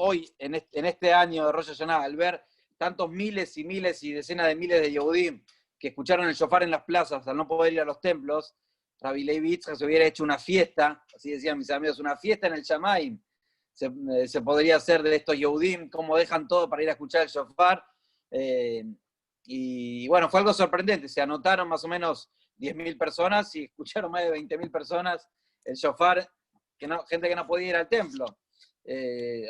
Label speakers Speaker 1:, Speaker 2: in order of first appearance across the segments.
Speaker 1: hoy, en este año de Rosh Hashanah, al ver tantos miles y miles y decenas de miles de Yehudim que escucharon el shofar en las plazas al no poder ir a los templos, Rabbi Levi Yitzhak se hubiera hecho una fiesta, así decían mis amigos, una fiesta en el Shamaim. Se podría hacer de estos Yehudim, cómo dejan todo para ir a escuchar el shofar. Y bueno, fue algo sorprendente. Se anotaron más o menos 10.000 personas y escucharon más de 20.000 personas el shofar, gente que no podía ir al templo.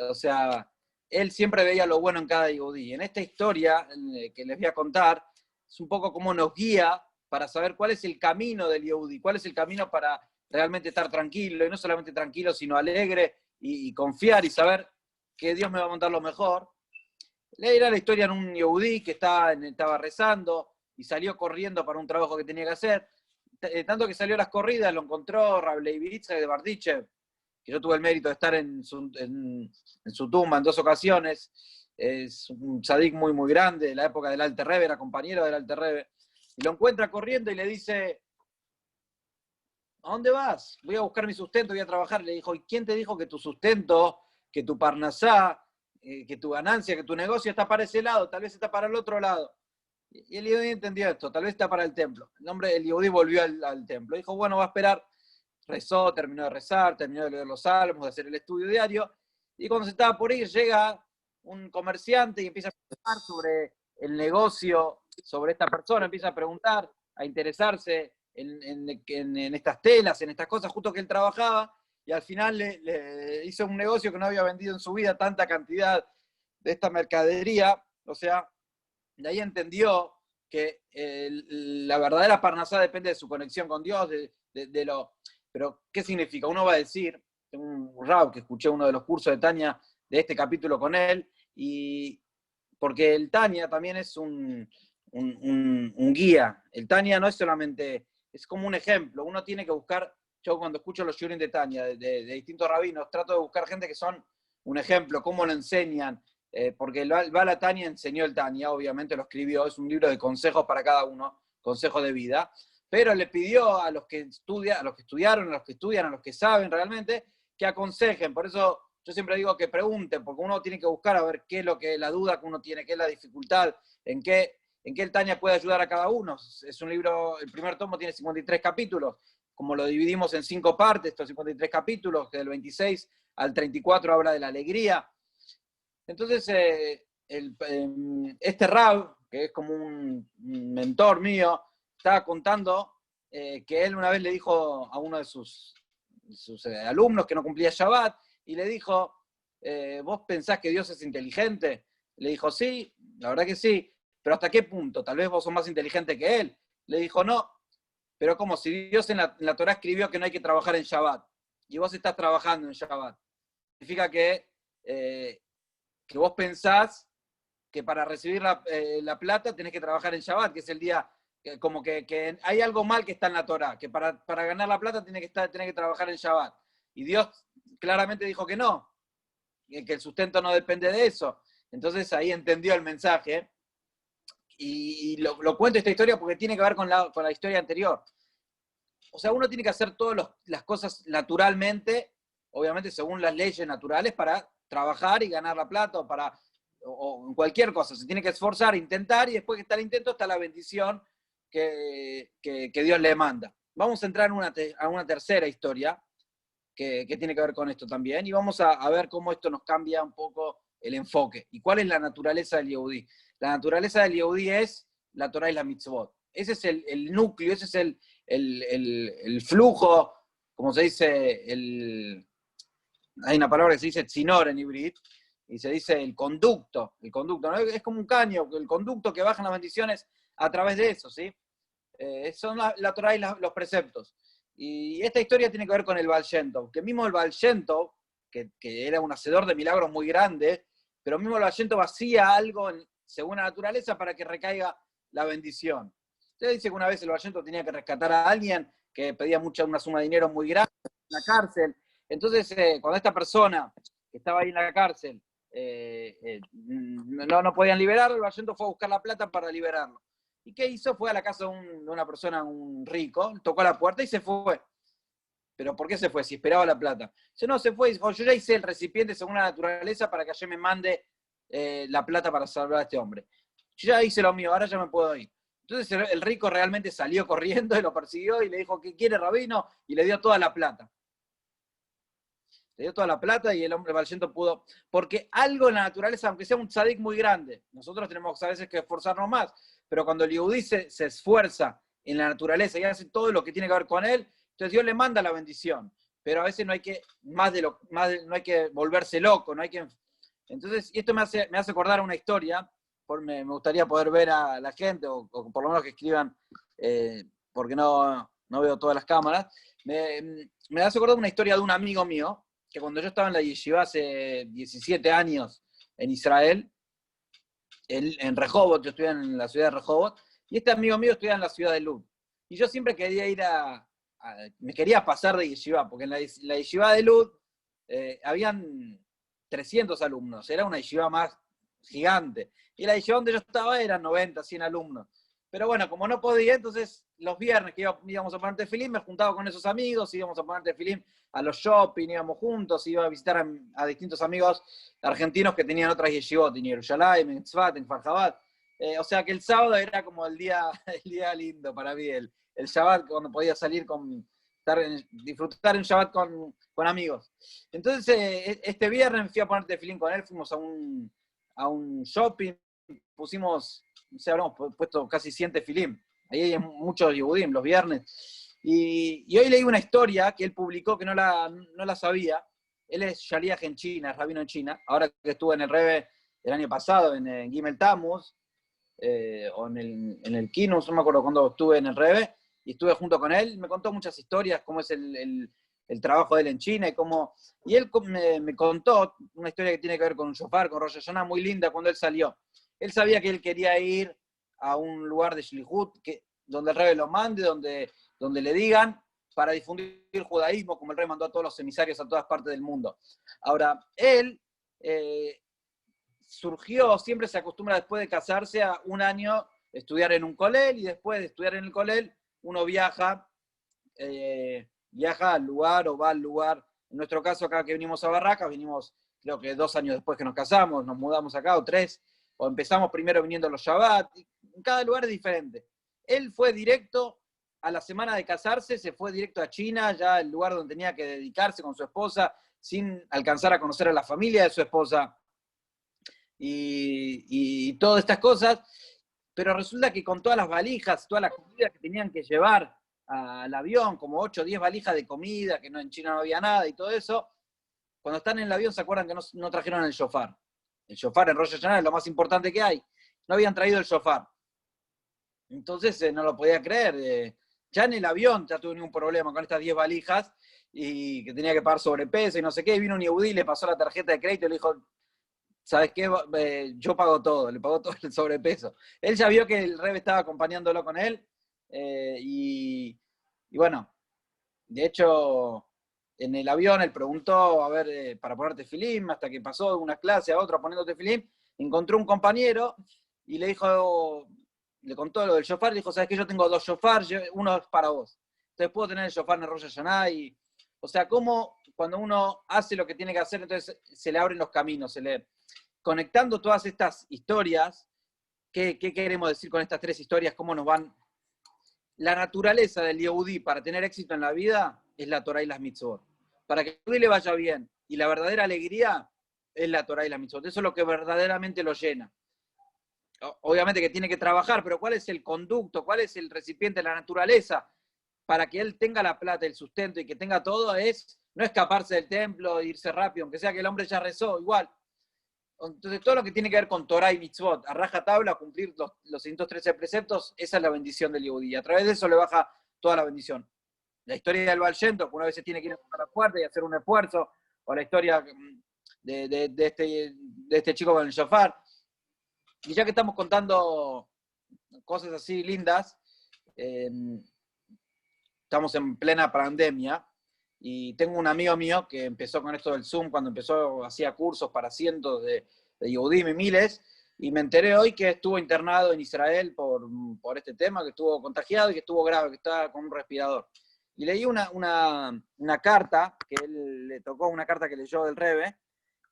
Speaker 1: O sea, él siempre veía lo bueno en cada Yehudí. En esta historia que les voy a contar, es un poco como nos guía para saber cuál es el camino del Yehudí, cuál es el camino para realmente estar tranquilo, y no solamente tranquilo, sino alegre y confiar y saber que Dios me va a montar lo mejor. Era la historia en un Yehudí que estaba rezando y salió corriendo para un trabajo que tenía que hacer. Tanto que salió a las corridas, lo encontró Rabbi Levi Yitzhak de Bardichev, que yo tuve el mérito de estar en su tumba en 2 ocasiones. Es un tzadik muy, muy grande, de la época del Alter Rebbe, era compañero del Alter Rebbe. Y lo encuentra corriendo y le dice: ¿a dónde vas? Voy a buscar mi sustento, voy a trabajar. Le dijo: ¿y quién te dijo que tu sustento, que tu parnasá, que tu ganancia, que tu negocio está para ese lado? Tal vez está para el otro lado. Y el Yehudí entendió esto, tal vez está para el templo. El Yehudí volvió al templo. Dijo: bueno, va a esperar. Rezó, terminó de rezar, terminó de leer los salmos, de hacer el estudio diario. Y cuando se estaba por ir, llega un comerciante y empieza a preguntar sobre el negocio, sobre esta persona, empieza a preguntar, a interesarse en estas telas, en estas cosas, justo que él trabajaba, y al final le hizo un negocio que no había vendido en su vida tanta cantidad de esta mercadería. O sea, de ahí entendió que la verdadera parnasá depende de su conexión con Dios, Pero, ¿qué significa? Uno va a decir, tengo un rab que escuché uno de los cursos de Tania de este capítulo con él, y porque el Tania también es un guía. El Tania no es solamente, es como un ejemplo. Uno tiene que buscar, yo cuando escucho los shurim de Tania, de distintos rabinos, trato de buscar gente que son un ejemplo, cómo lo enseñan, porque el Baal Tania enseñó el Tania, obviamente lo escribió, es un libro de consejos para cada uno, consejos de vida, pero le pidió a los que estudiaron, a los que estudian, a los que saben realmente, que aconsejen. Por eso yo siempre digo que pregunten, porque uno tiene que buscar a ver qué es lo que la duda que uno tiene, qué es la dificultad, en qué el Tania puede ayudar a cada uno. Es un libro, el primer tomo tiene 53 capítulos, como lo dividimos en 5 partes, estos 53 capítulos, que del 26 al 34 habla de la alegría. Entonces, este Rab, que es como un mentor mío, estaba contando que él una vez le dijo a uno de sus alumnos que no cumplía Shabbat, y le dijo: ¿vos pensás que Dios es inteligente? Le dijo: sí, la verdad que sí, pero ¿hasta qué punto? Tal vez vos sos más inteligente que él. Le dijo: no, pero como si Dios en la Torá escribió que no hay que trabajar en Shabbat, y vos estás trabajando en Shabbat. Significa que vos pensás que para recibir la plata tenés que trabajar en Shabbat, que es el día, como que hay algo mal que está en la Torá, que para ganar la plata tenés que trabajar en Shabbat. Y Dios claramente dijo que no, que el sustento no depende de eso. Entonces ahí entendió el mensaje. Y lo cuento esta historia porque tiene que ver con la historia anterior. O sea, uno tiene que hacer todas las cosas naturalmente, obviamente según las leyes naturales, para trabajar y ganar la plata, o en cualquier cosa. Se tiene que esforzar, intentar, y después que está el intento está la bendición que Dios le manda. Vamos a entrar a una tercera historia que tiene que ver con esto también, y vamos a ver cómo esto nos cambia un poco el enfoque. ¿Y cuál es la naturaleza del Yehudí? La naturaleza del Yehudí es la Torah y la mitzvot. Ese es el núcleo, ese es el flujo, como se dice, hay una palabra que se dice tzinor en hibrid, y se dice el conducto, ¿no? Es como un caño, el conducto que bajan las bendiciones a través de eso, ¿sí? Son la Torah y los preceptos. Y esta historia tiene que ver con el Baal Shem Tov, que mismo el Baal Shem Tov, que era un hacedor de milagros muy grande, pero mismo el Baal Shem Tov hacía algo según la naturaleza para que recaiga la bendición. Usted dice que una vez el Baal Shem Tov tenía que rescatar a alguien que pedía una suma de dinero muy grande en la cárcel. Entonces, cuando esta persona que estaba ahí en la cárcel no podían liberarlo, el Baal Shem Tov fue a buscar la plata para liberarlo. ¿Y qué hizo? Fue a la casa de una persona, un rico, tocó la puerta y se fue. ¿pero por qué se fue? Si esperaba la plata. Dice, no, se fue, dijo, yo ya hice el recipiente según la naturaleza para que ayer me mande la plata para salvar a este hombre. Yo ya hice lo mío, ahora ya me puedo ir. Entonces el rico realmente salió corriendo y lo persiguió y le dijo, ¿qué quiere, rabino? Y le dio toda la plata. Le dio toda la plata y el hombre valllento pudo, porque algo en la naturaleza, aunque sea un tzadik muy grande, nosotros tenemos a veces que esforzarnos más, pero cuando el yehudí se esfuerza en la naturaleza y hace todo lo que tiene que ver con él, entonces Dios le manda la bendición, pero a veces no hay que, no hay que volverse loco, no hay que... Entonces, y esto me hace acordar una historia, me gustaría poder ver a la gente, o por lo menos que escriban, porque no veo todas las cámaras, me hace acordar una historia de un amigo mío, que cuando yo estaba en la yeshiva hace 17 años en Israel, en Rehovot, yo estudié en la ciudad de Rehovot, y este amigo mío estudiaba en la ciudad de Lud. Y yo siempre quería ir me quería pasar de yeshiva, porque en la yeshiva de Lud habían 300 alumnos, era una yeshiva más gigante. Y la yeshiva donde yo estaba eran 90, 100 alumnos. Pero bueno, como no podía, entonces los viernes que íbamos a poner tefilín, me juntaba con esos amigos, íbamos a poner tefilín a los shopping, íbamos juntos, iba a visitar a distintos amigos argentinos que tenían otras yeshivot, en Yerushalayim, en Tzfat, en Farjabat. O sea que el sábado era como el día lindo para mí, el Shabbat, cuando podía salir disfrutar en Shabbat con amigos. Entonces, este viernes me fui a poner tefilín con él, fuimos a un shopping, pusimos, no sé, habremos puesto casi 100 tefilín. Ahí hay muchos yehudim los viernes. Y hoy leí una historia que él publicó que no la sabía. Él es shaliach en China, es rabino en China. Ahora que estuvo en el Rebe el año pasado, en Gimel Tammuz, o en el Kinus, no me acuerdo cuando estuve en el Rebe, y estuve junto con él, me contó muchas historias, cómo es el trabajo de él en China, y él me contó una historia que tiene que ver con un shofar, con Rosh Hashanah, muy linda cuando él salió. Él sabía que él quería ir a un lugar de Shlihut, donde el Rebe lo mande, donde le digan, para difundir el judaísmo, como el Rebe mandó a todos los emisarios a todas partes del mundo. Ahora, él surgió, siempre se acostumbra después de casarse a un año estudiar en un colel, y después de estudiar en el colel, uno viaja al lugar o va al lugar. En nuestro caso, acá que vinimos a Barracas, vinimos creo que 2 años después que nos casamos, nos mudamos acá, o 3, o empezamos primero viniendo a los Shabbat. En cada lugar es diferente. Él fue directo a la semana de casarse, se fue directo a China, ya el lugar donde tenía que dedicarse con su esposa, sin alcanzar a conocer a la familia de su esposa y todas estas cosas. Pero resulta que con todas las valijas, todas las comidas que tenían que llevar al avión, como 8 o 10 valijas de comida, que en China no había nada y todo eso, cuando están en el avión se acuerdan que no trajeron el shofar. El shofar en Rosh Hashanah es lo más importante que hay. No habían traído el shofar. Entonces no lo podía creer. Ya en el avión ya tuve ningún problema con estas 10 valijas y que tenía que pagar sobrepeso y no sé qué. Y vino un yehudí, le pasó la tarjeta de crédito y le dijo, ¿sabes qué? Yo pago todo, le pagó todo el sobrepeso. Él ya vio que el Rebe estaba acompañándolo con él, y bueno, de hecho, en el avión él preguntó, a ver, para ponerte tefilín, hasta que pasó de una clase a otra poniéndote tefilín, encontró un compañero y le contó lo del shofar, le dijo, ¿sabes qué? Yo tengo 2 shofar, uno es para vos. Entonces puedo tener el shofar en Rosh Hashanah o sea, cómo cuando uno hace lo que tiene que hacer, entonces se le abren los caminos, conectando todas estas historias, ¿qué queremos decir con estas 3 historias? ¿Cómo nos van? La naturaleza del Yehudí para tener éxito en la vida es la Torah y las mitzvot. Para que a Yehudí le vaya bien y la verdadera alegría es la Torah y las mitzvot. Eso es lo que verdaderamente lo llena. Obviamente que tiene que trabajar, pero ¿cuál es el conducto? ¿Cuál es el recipiente de la naturaleza para que él tenga la plata, el sustento y que tenga todo? No escaparse del templo e irse rápido, aunque sea que el hombre ya rezó, igual. Entonces, todo lo que tiene que ver con Torah y mitzvot, a raja tabla, cumplir los 113 preceptos, esa es la bendición del Yehudí. A través de eso le baja toda la bendición. La historia del Baal Shem Tov, que una vez se tiene que ir a la puerta y hacer un esfuerzo, o la historia de este chico con el shofar. Y ya que estamos contando cosas así lindas, estamos en plena pandemia, y tengo un amigo mío que empezó con esto del Zoom, cuando empezó, hacía cursos para cientos de Yehudim y miles, y me enteré hoy que estuvo internado en Israel por este tema, que estuvo contagiado y que estuvo grave, que estaba con un respirador. y leí una carta, que él le tocó una carta que leyó del Rebbe,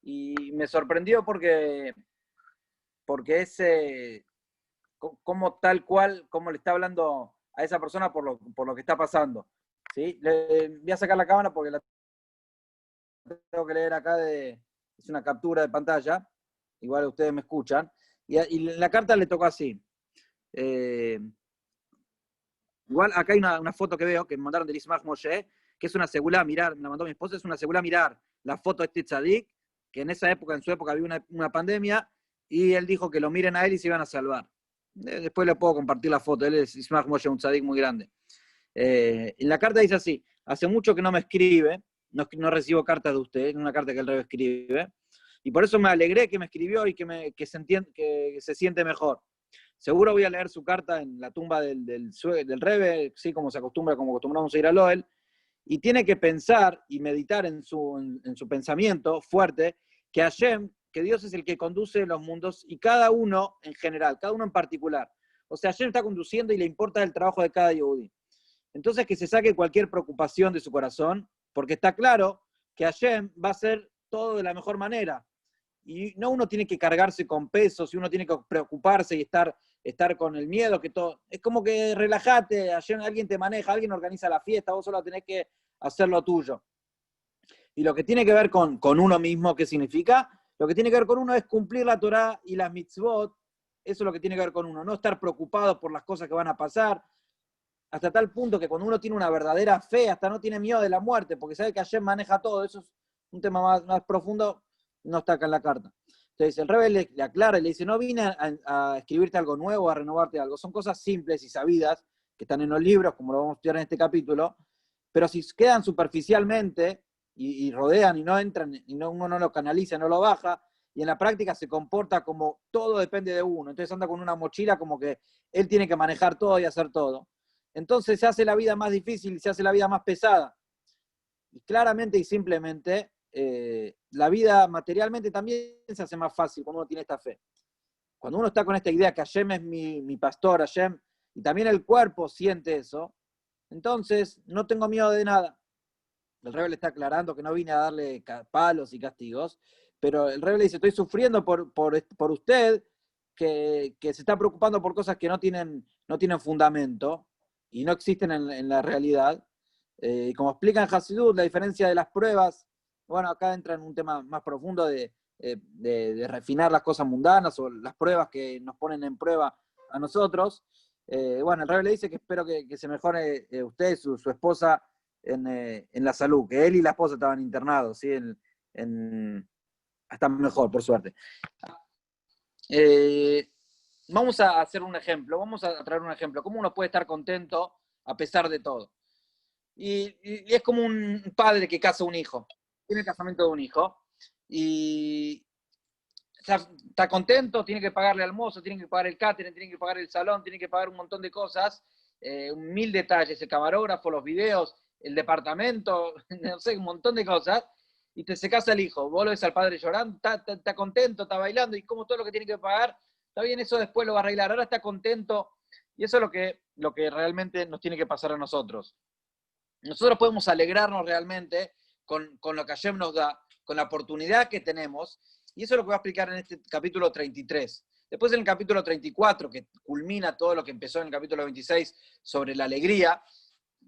Speaker 1: y me sorprendió porque es como tal cual, como le está hablando a esa persona por lo que está pasando. ¿Sí? Voy a sacar la cámara porque la tengo que leer acá, es una captura de pantalla, igual ustedes me escuchan, y la carta le tocó así. Igual acá hay una foto que veo, que me mandaron de Ismach Moshe, que es una segula mirar, me la mandó mi esposa, es una segula mirar la foto de este tzadik, que en su época había una pandemia, y él dijo que lo miren a él y se iban a salvar. Después le puedo compartir la foto, él es Ismach Moshe, un tzadik muy grande. En la carta dice así: hace mucho que no me escribe, no recibo cartas de usted, es una carta que el rey escribe, y por eso me alegré que me escribió y que se siente mejor. Seguro voy a leer su carta en la tumba del Rebbe, sí, como acostumbramos a ir a Loel, y tiene que pensar y meditar en su pensamiento fuerte que Hashem, que Dios es el que conduce los mundos, y cada uno en general, cada uno en particular. O sea, Hashem está conduciendo y le importa el trabajo de cada Yehudi. Entonces, que se saque cualquier preocupación de su corazón, porque está claro que Hashem va a hacer todo de la mejor manera. Y no uno tiene que cargarse con pesos, y uno tiene que preocuparse y estar con el miedo, que todo. Es como que relájate, alguien te maneja, alguien organiza la fiesta, vos solo tenés que hacer lo tuyo. Y lo que tiene que ver con uno mismo, ¿qué significa? Lo que tiene que ver con uno es cumplir la Torá y las mitzvot. Eso es lo que tiene que ver con uno, no estar preocupado por las cosas que van a pasar, hasta tal punto que cuando uno tiene una verdadera fe, hasta no tiene miedo de la muerte, porque sabe que Hashem maneja todo. Eso es un tema más profundo, no está acá en la carta. Entonces el Rebbe le aclara y le dice: no vine a escribirte algo nuevo, a renovarte algo, son cosas simples y sabidas, que están en los libros, como lo vamos a estudiar en este capítulo, pero si quedan superficialmente y rodean y no entran, y uno no lo canaliza, no lo baja, y en la práctica se comporta como todo depende de uno, entonces anda con una mochila como que él tiene que manejar todo y hacer todo. Entonces se hace la vida más difícil, se hace la vida más pesada. Y claramente y simplemente, la vida materialmente también se hace más fácil cuando uno tiene esta fe. Cuando uno está con esta idea que Hashem es mi pastor, Hashem, y también el cuerpo siente eso, entonces no tengo miedo de nada. El Rebbe le está aclarando que no vine a darle palos y castigos, pero el Rebbe le dice: estoy sufriendo por usted, que se está preocupando por cosas que no tienen fundamento y no existen en la realidad. Y como explica en Hasidut, la diferencia de las pruebas, bueno, acá entra en un tema más profundo de refinar las cosas mundanas o las pruebas que nos ponen en prueba a nosotros. Bueno, el Rebbe le dice que espero que se mejore usted, su esposa, en la salud, que él y la esposa estaban internados, ¿sí? Hasta mejor, por suerte. Vamos a hacer un ejemplo, vamos a traer un ejemplo, cómo uno puede estar contento a pesar de todo. Y es como un padre que casa un hijo, tiene el casamiento de un hijo, y está contento, tiene que pagarle al mozo, tiene que pagar el catering, tiene que pagar el salón, tiene que pagar un montón de cosas, 1000 detalles, el camarógrafo, los videos, el departamento, no sé, un montón de cosas, y se casa el hijo. Vos lo ves al padre llorando, está contento, está bailando, y como todo lo que tiene que pagar, está bien, eso después lo va a arreglar, ahora está contento, y eso es lo que realmente nos tiene que pasar a nosotros. Nosotros podemos alegrarnos realmente con lo que Hashem nos da, con la oportunidad que tenemos, y eso es lo que voy a explicar en este capítulo 33. Después en el capítulo 34, que culmina todo lo que empezó en el capítulo 26 sobre la alegría,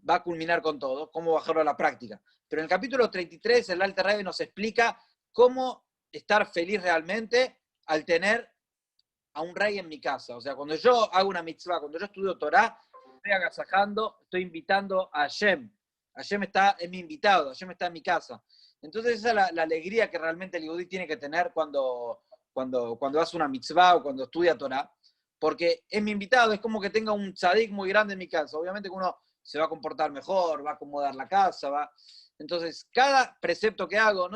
Speaker 1: va a culminar con todo, cómo bajarlo a la práctica. Pero en el capítulo 33 el Alter Rebbe nos explica cómo estar feliz realmente al tener a un rey en mi casa. O sea, cuando yo hago una mitzvah, cuando yo estudio Torah, estoy agasajando, estoy invitando a Hashem. Hashem es mi invitado, Hashem está en mi casa. Entonces esa es la alegría que realmente el Yehudí tiene que tener cuando hace una mitzvah o cuando estudia Torah, porque es mi invitado, es como que tenga un tzadik muy grande en mi casa. Obviamente que uno se va a comportar mejor, va a acomodar la casa, Entonces, cada precepto que hago,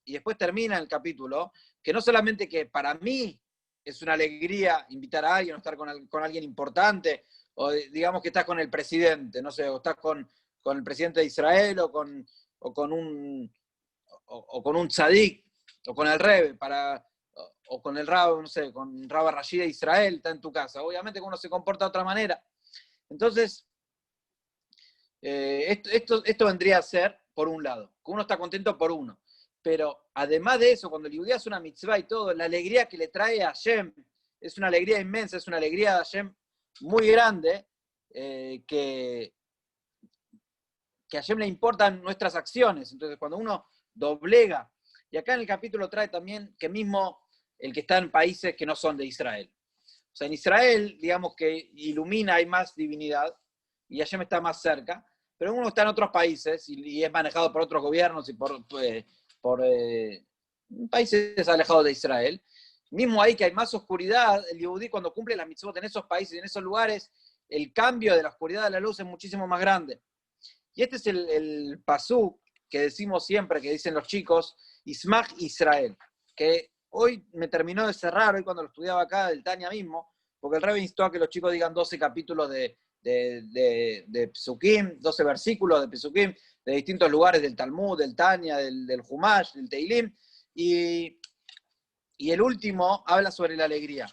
Speaker 1: y después termina el capítulo, que no solamente que para mí es una alegría invitar a alguien o estar con alguien importante, o digamos que estás con el presidente, no sé, o estás con el presidente de Israel o con un tzadik, o con el Rebbe, o con el Rab, no sé, con Rabba Rashid de Israel, está en tu casa. Obviamente que uno se comporta de otra manera. Entonces, Esto vendría a ser, por un lado, que uno está contento por uno. Pero además de eso, cuando el Yehudí hace una mitzvah y todo, la alegría que le trae a Hashem es una alegría inmensa, es una alegría de Hashem muy grande, que a Hashem le importan nuestras acciones. Entonces, cuando uno doblega, y acá en el capítulo trae también que mismo el que está en países que no son de Israel. O sea, en Israel, digamos que ilumina, hay más divinidad, y Hashem está más cerca, pero uno está en otros países y es manejado por otros gobiernos y por países alejados de Israel. Mismo ahí que hay más oscuridad, el Yehudí cuando cumple las mitzvot en esos países y en esos lugares, el cambio de la oscuridad a la luz es muchísimo más grande. Y este es el pasuk que decimos siempre, que dicen los chicos, Ismach Israel, que hoy me terminó de cerrar, hoy cuando lo estudiaba acá, del Tania mismo, porque el Rebbe instó a que los chicos digan 12 capítulos de Pesukim, 12 versículos de Pesukim, de distintos lugares del Talmud, del Tania, del Humash, del Teilim, y el último habla sobre la alegría.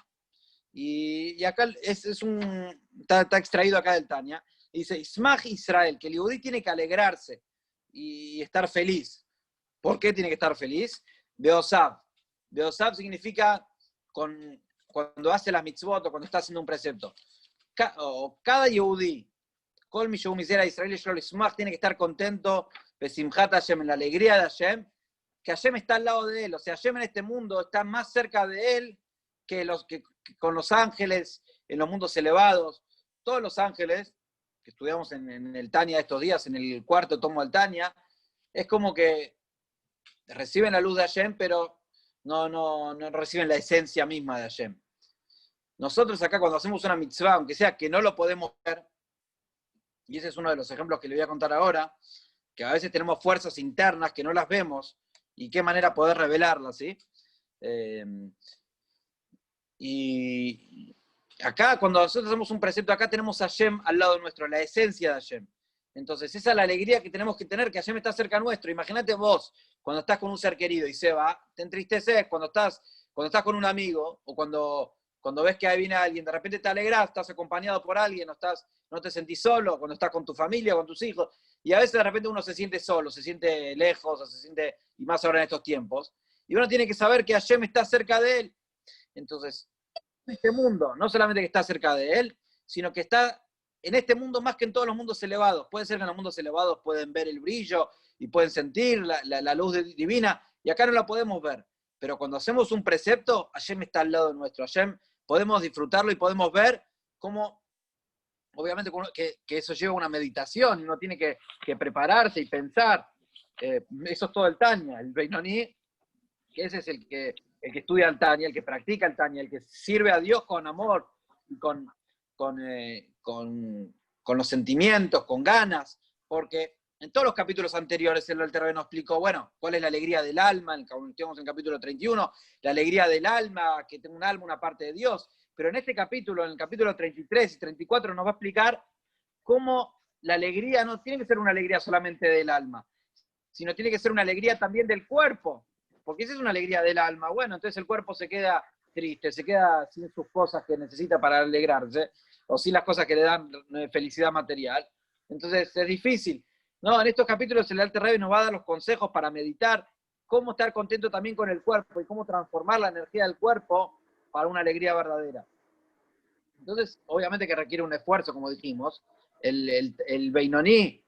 Speaker 1: Y acá está extraído acá del Tania, y dice, Ismach Israel, que el Yehudí tiene que alegrarse y estar feliz. ¿Por qué tiene que estar feliz? Beosav. Beosav significa cuando hace las mitzvot o cuando está haciendo un precepto. Cada Yehudí, Kol mi Yehud Misera Israel Shlol Ismach, tiene que estar contento, Besimchat Hashem, en la alegría de Hashem, que Hashem está al lado de él. O sea, Hashem en este mundo está más cerca de él que con los ángeles, en los mundos elevados. Todos los ángeles, que estudiamos en el Tania estos días, en el cuarto tomo del Tania, es como que reciben la luz de Hashem, pero no reciben la esencia misma de Hashem. Nosotros acá cuando hacemos una mitzvah, aunque sea que no lo podemos ver, y ese es uno de los ejemplos que le voy a contar ahora, que a veces tenemos fuerzas internas que no las vemos, y qué manera poder revelarlas, ¿sí? Y acá, cuando nosotros hacemos un precepto, acá tenemos a Hashem al lado nuestro, la esencia de Hashem. Entonces, esa es la alegría que tenemos que tener, que Hashem está cerca nuestro. Imagínate vos, cuando estás con un ser querido y se va, te entristeces cuando estás con un amigo, o cuando ves que ahí viene alguien, de repente te alegrás, estás acompañado por alguien, no te sentís solo, cuando estás con tu familia, con tus hijos, y a veces de repente uno se siente solo, se siente lejos, o se siente, y más ahora en estos tiempos, y uno tiene que saber que Hashem está cerca de él. Entonces, en este mundo, no solamente que está cerca de él, sino que está en este mundo más que en todos los mundos elevados. Puede ser que en los mundos elevados pueden ver el brillo y pueden sentir la luz divina, y acá no la podemos ver. Pero cuando hacemos un precepto, Hashem está al lado nuestro. Hashem podemos disfrutarlo y podemos ver cómo, obviamente, que eso lleva a una meditación, y uno tiene que prepararse y pensar. Eso es todo el Tania, el Beinoni, que ese es el que estudia el Tania, el que practica el Tania, el que sirve a Dios con amor, y con los sentimientos, con ganas, porque en todos los capítulos anteriores el Alter Rebbe nos explicó, bueno, cuál es la alegría del alma, estamos en el capítulo 31, la alegría del alma, que tenga un alma, una parte de Dios, pero en este capítulo, en el capítulo 33 y 34, nos va a explicar cómo la alegría no tiene que ser una alegría solamente del alma, sino tiene que ser una alegría también del cuerpo, porque si es una alegría del alma, bueno, entonces el cuerpo se queda triste, se queda sin sus cosas que necesita para alegrarse, o sin las cosas que le dan felicidad material. Entonces es difícil. No, en estos capítulos el Alter Rebbe nos va a dar los consejos para meditar, cómo estar contento también con el cuerpo y cómo transformar la energía del cuerpo para una alegría verdadera. Entonces, obviamente que requiere un esfuerzo, como dijimos. El Beinoni,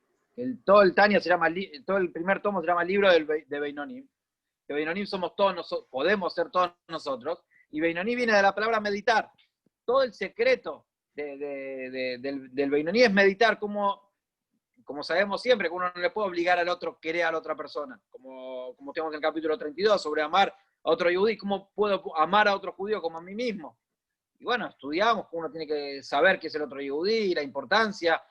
Speaker 1: todo el Tania se llama, todo el primer tomo se llama Libro de Beinoni. Que Beinoni somos todos nosotros, podemos ser todos nosotros, y Beinoni viene de la palabra meditar. Todo el secreto del Beinoni es meditar, como sabemos siempre, que uno no le puede obligar al otro a querer a la otra persona, como tenemos en el capítulo 32, sobre amar a otro judío, cómo puedo amar a otro judío como a mí mismo. Y bueno, estudiamos, uno tiene que saber qué es el otro judío, la importancia,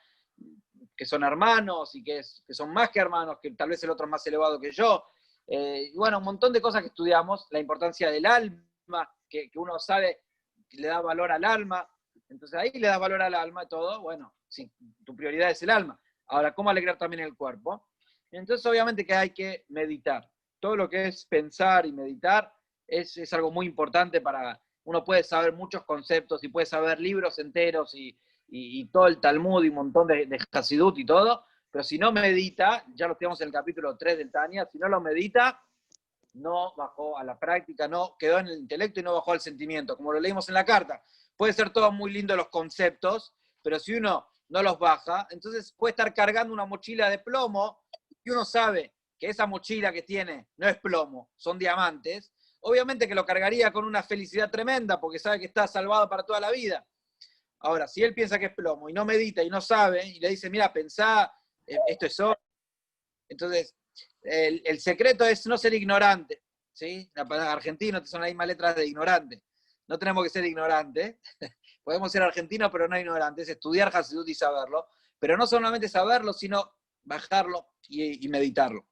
Speaker 1: que son hermanos, y que son más que hermanos, que tal vez el otro es más elevado que yo. Y bueno, un montón de cosas que estudiamos, la importancia del alma, que uno sabe que le da valor al alma, entonces ahí le das valor al alma y todo, bueno, sí, tu prioridad es el alma. Ahora, ¿cómo alegrar también el cuerpo? Entonces obviamente que hay que meditar. Todo lo que es pensar y meditar es algo muy importante para... Uno puede saber muchos conceptos y puede saber libros enteros y todo el Talmud y un montón de Hasidut y todo, Pero si no medita, ya lo tenemos en el capítulo 3 del Tania, si no lo medita, no bajó a la práctica, no quedó en el intelecto y no bajó al sentimiento, como lo leímos en la carta. Puede ser todo muy lindo los conceptos, pero si uno no los baja, entonces puede estar cargando una mochila de plomo y uno sabe que esa mochila que tiene no es plomo, son diamantes. Obviamente que lo cargaría con una felicidad tremenda porque sabe que está salvado para toda la vida. Ahora, si él piensa que es plomo y no medita y no sabe, y le dice, mira, pensá, esto es oro, entonces el secreto es no ser ignorante, ¿sí? La palabra argentino son las mismas letras de ignorante. No tenemos que ser ignorantes, podemos ser argentinos, pero no ignorantes, estudiar Hasidut y saberlo, pero no solamente saberlo, sino bajarlo y meditarlo.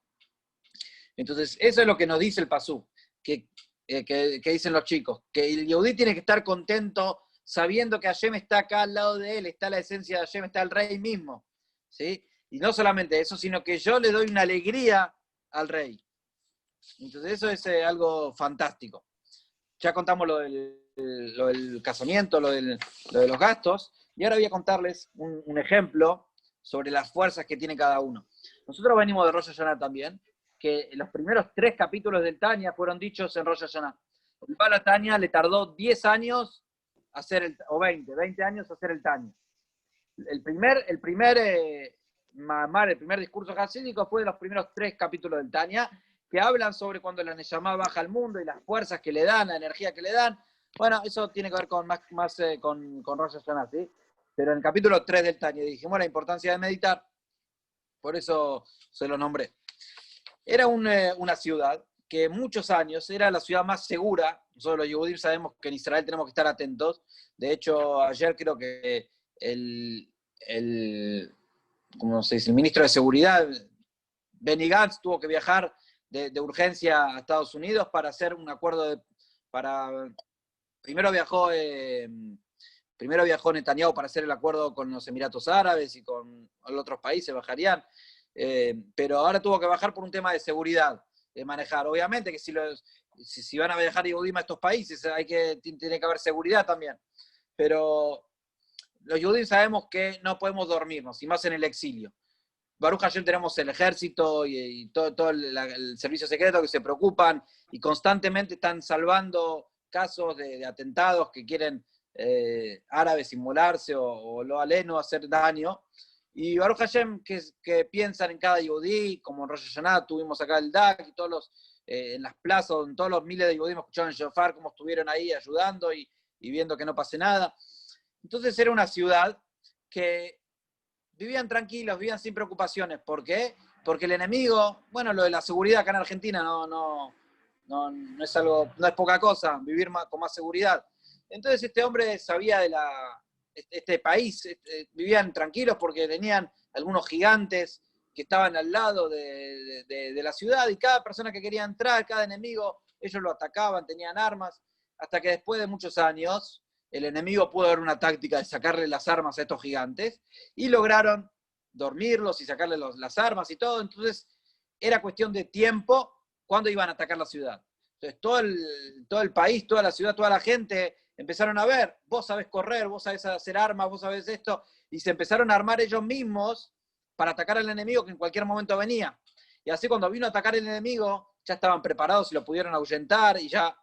Speaker 1: Entonces, eso es lo que nos dice el Pasú, que dicen los chicos, que el Yehudí tiene que estar contento sabiendo que Hashem está acá al lado de él, está la esencia de Hashem, está el rey mismo, ¿sí? Y no solamente eso, sino que yo le doy una alegría al rey. Entonces eso es algo fantástico. Ya contamos lo del casamiento, lo de los gastos, y ahora voy a contarles un ejemplo sobre las fuerzas que tiene cada uno. Nosotros venimos de Rosh Hashanah también, que los primeros 3 capítulos del Tania fueron dichos en Rosh Hashanah. El Bala Tania le tardó 10 años hacer o 20 años hacer el Tania. El primer discurso hasídico fue de los primeros 3 capítulos del Tania, que hablan sobre cuando la Neshama baja al mundo y las fuerzas que le dan, la energía que le dan. Bueno, eso tiene que ver con con Rosh Hashanah, ¿sí? Pero en el capítulo 3 del Tania dijimos la importancia de meditar, por eso se lo nombré. Era una ciudad que muchos años era la ciudad más segura. Nosotros los Yehudim sabemos que en Israel tenemos que estar atentos. De hecho, ayer creo que ¿cómo se dice? El ministro de Seguridad, Benny Gantz, tuvo que viajar de urgencia a Estados Unidos para hacer un acuerdo primero viajó Netanyahu para hacer el acuerdo con los Emiratos Árabes y con otros países, bajarían, pero ahora tuvo que bajar por un tema de seguridad, de manejar. Obviamente que si van a viajar Yehudim a estos países, tiene que haber seguridad también, pero los Yehudim sabemos que no podemos dormirnos, y más en el exilio. Baruch Hashem tenemos el ejército y todo el servicio secreto que se preocupan y constantemente están salvando casos de atentados que quieren árabes inmolarse o lo aleno hacer daño. Y Baruch Hashem que piensan en cada Yehudí, como en Rosh Hashanah tuvimos acá el DAC y en las plazas, donde todos los miles de Yehudim escucharon el shofar, cómo estuvieron ahí ayudando y viendo que no pase nada. Entonces era una ciudad que vivían tranquilos, vivían sin preocupaciones. ¿Por qué? Porque el enemigo, bueno, lo de la seguridad acá en Argentina no es algo, no es poca cosa, vivir con más seguridad. Entonces este hombre sabía de este país, vivían tranquilos porque tenían algunos gigantes que estaban al lado de la ciudad y cada persona que quería entrar, cada enemigo, ellos lo atacaban, tenían armas, hasta que después de muchos años el enemigo pudo dar una táctica de sacarle las armas a estos gigantes y lograron dormirlos y sacarle las armas y todo. Entonces era cuestión de tiempo cuando iban a atacar la ciudad. Entonces todo el país, toda la ciudad, toda la gente empezaron a ver, vos sabés correr, vos sabés hacer armas, vos sabés esto, y se empezaron a armar ellos mismos para atacar al enemigo que en cualquier momento venía. Y así cuando vino a atacar el enemigo, ya estaban preparados y lo pudieron ahuyentar y ya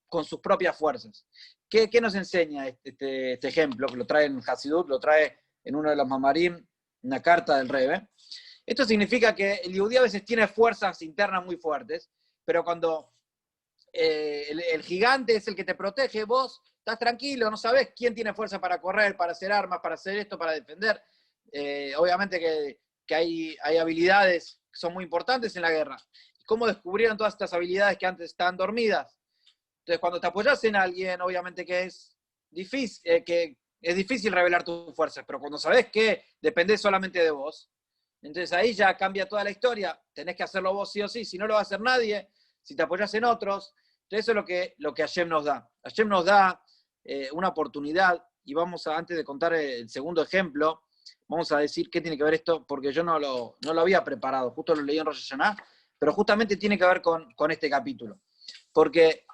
Speaker 1: con sus propias fuerzas. ¿Qué nos enseña este ejemplo? Que lo trae en Hasidut, lo trae en uno de los Mamarim, una carta del Rebbe. Esto significa que el Yehudí a veces tiene fuerzas internas muy fuertes, pero cuando el gigante es el que te protege, vos estás tranquilo, no sabés quién tiene fuerza para correr, para hacer armas, para hacer esto, para defender. Obviamente que hay habilidades que son muy importantes en la guerra. ¿Cómo descubrieron todas estas habilidades que antes estaban dormidas? Entonces, cuando te apoyas en alguien, obviamente que es difícil revelar tus fuerzas, pero cuando sabes que dependés solamente de vos, entonces ahí ya cambia toda la historia. Tenés que hacerlo vos sí o sí, si no lo va a hacer nadie, si te apoyas en otros. Entonces eso es lo que Hashem nos da. Hashem nos da una oportunidad, y antes de contar el segundo ejemplo, vamos a decir qué tiene que ver esto, porque yo no lo había preparado, justo lo leí en Rosh Hashanah, pero justamente tiene que ver con este capítulo. Porque